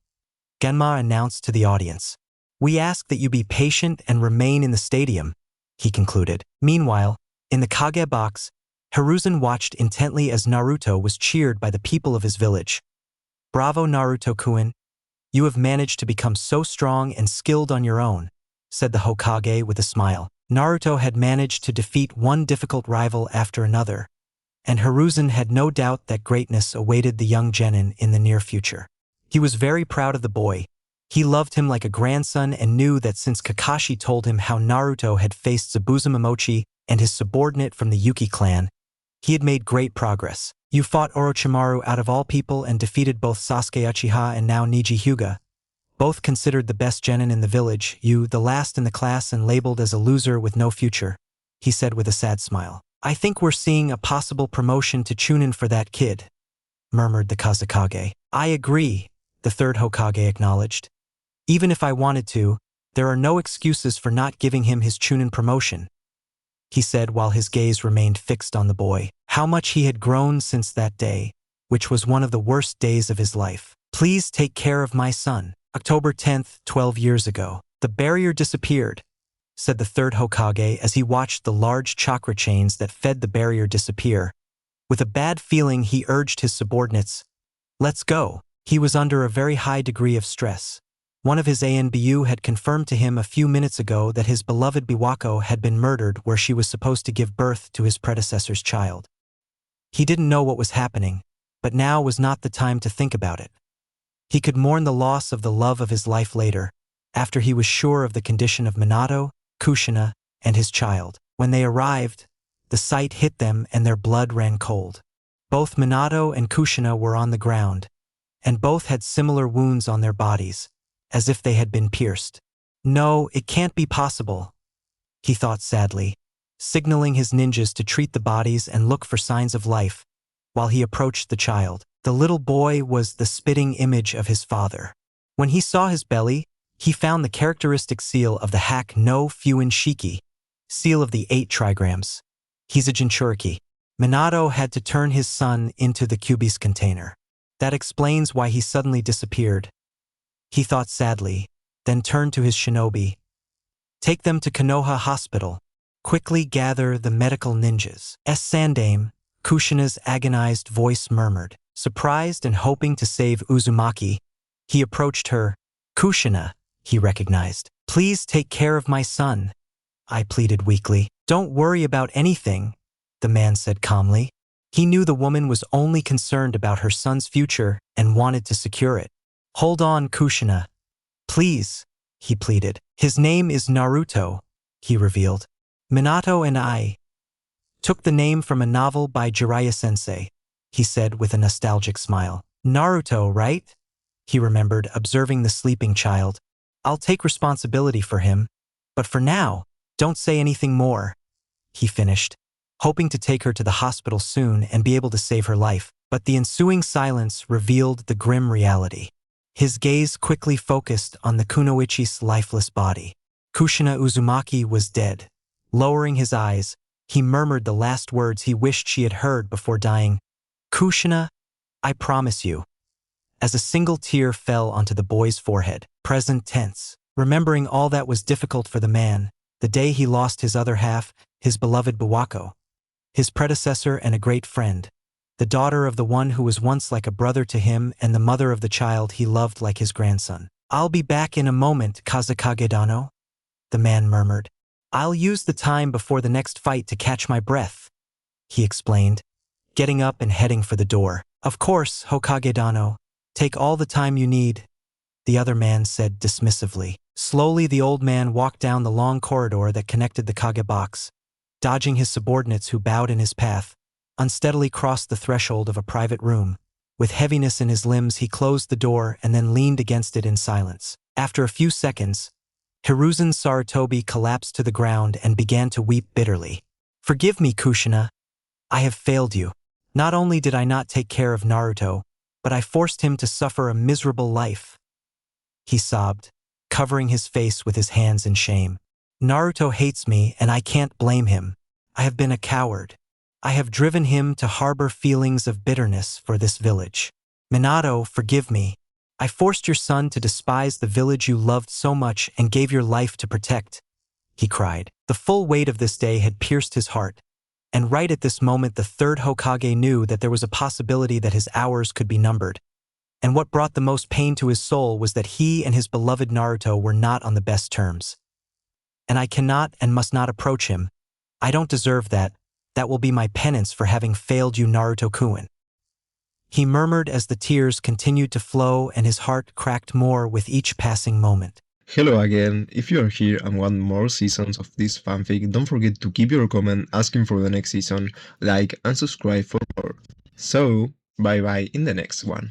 Genma announced to the audience. We ask that you be patient and remain in the stadium, he concluded. Meanwhile, in the Kage box, Hiruzen watched intently as Naruto was cheered by the people of his village. Bravo, Naruto-kun. You have managed to become so strong and skilled on your own, said the Hokage with a smile. Naruto had managed to defeat one difficult rival after another, and Hiruzen had no doubt that greatness awaited the young genin in the near future. He was very proud of the boy. He loved him like a grandson and knew that since Kakashi told him how Naruto had faced Zabuza Momochi and his subordinate from the Yuki clan, he had made great progress. You fought Orochimaru out of all people and defeated both Sasuke Uchiha and now Niji Hyuga, both considered the best genin in the village, you the last in the class and labeled as a loser with no future, he said with a sad smile. I think we're seeing a possible promotion to Chunin for that kid, murmured the Kazekage. I agree, the third Hokage acknowledged. Even if I wanted to, there are no excuses for not giving him his Chunin promotion, he said while his gaze remained fixed on the boy. How much he had grown since that day, which was one of the worst days of his life. Please take care of my son. October 10th, 12 years ago. The barrier disappeared, said the third Hokage as he watched the large chakra chains that fed the barrier disappear. With a bad feeling, he urged his subordinates, let's go. He was under a very high degree of stress. One of his ANBU had confirmed to him a few minutes ago that his beloved Biwako had been murdered where she was supposed to give birth to his predecessor's child. He didn't know what was happening, but now was not the time to think about it. He could mourn the loss of the love of his life later, after he was sure of the condition of Minato, Kushina, and his child. When they arrived, the sight hit them and their blood ran cold. Both Minato and Kushina were on the ground, and both had similar wounds on their bodies, as if they had been pierced. No, it can't be possible, he thought sadly, signaling his ninjas to treat the bodies and look for signs of life, while he approached the child. The little boy was the spitting image of his father. When he saw his belly, he found the characteristic seal of the hack no Fuinshiki, seal of the 8 trigrams. He's a Jinchuriki. Minato had to turn his son into the Cubis container. That explains why he suddenly disappeared, he thought sadly, then turned to his shinobi. Take them to Konoha Hospital. Quickly gather the medical ninjas. Sandame, Kushina's agonized voice murmured. Surprised and hoping to save Uzumaki, he approached her. Kushina, he recognized. Please take care of my son, I pleaded weakly. Don't worry about anything, the man said calmly. He knew the woman was only concerned about her son's future and wanted to secure it. Hold on, Kushina. Please, he pleaded. His name is Naruto, he revealed. Minato and I took the name from a novel by Jiraiya-sensei, he said with a nostalgic smile. Naruto, right? He remembered, observing the sleeping child. I'll take responsibility for him, but for now, don't say anything more, he finished, hoping to take her to the hospital soon and be able to save her life. But the ensuing silence revealed the grim reality. His gaze quickly focused on the kunoichi's lifeless body. Kushina Uzumaki was dead. Lowering his eyes, he murmured the last words he wished she had heard before dying. Kushina, I promise you. As a single tear fell onto the boy's forehead, present tense, remembering all that was difficult for the man, the day he lost his other half, his beloved Buwako, his predecessor and a great friend, the daughter of the one who was once like a brother to him and the mother of the child he loved like his grandson. I'll be back in a moment, Kazakage-dano, the man murmured. I'll use the time before the next fight to catch my breath, he explained, getting up and heading for the door. Of course, Hokage-dano, take all the time you need, the other man said dismissively. Slowly the old man walked down the long corridor that connected the Kage box, dodging his subordinates who bowed in his path, unsteadily crossed the threshold of a private room. With heaviness in his limbs, he closed the door and then leaned against it in silence. After a few seconds, Hiruzen Sarutobi collapsed to the ground and began to weep bitterly. Forgive me, Kushina. I have failed you. Not only did I not take care of Naruto, but I forced him to suffer a miserable life. He sobbed, covering his face with his hands in shame. Naruto hates me and I can't blame him. I have been a coward. I have driven him to harbor feelings of bitterness for this village. Minato, forgive me. I forced your son to despise the village you loved so much and gave your life to protect, he cried. The full weight of this day had pierced his heart, and right at this moment the third Hokage knew that there was a possibility that his hours could be numbered. And what brought the most pain to his soul was that he and his beloved Naruto were not on the best terms. And I cannot and must not approach him. I don't deserve that. That will be my penance for having failed you, Naruto-kun. He murmured as the tears continued to flow and his heart cracked more with each passing moment. Hello again, if you are here and want more seasons of this fanfic, don't forget to keep your comment asking for the next season, like and subscribe for more. So, bye bye in the next one.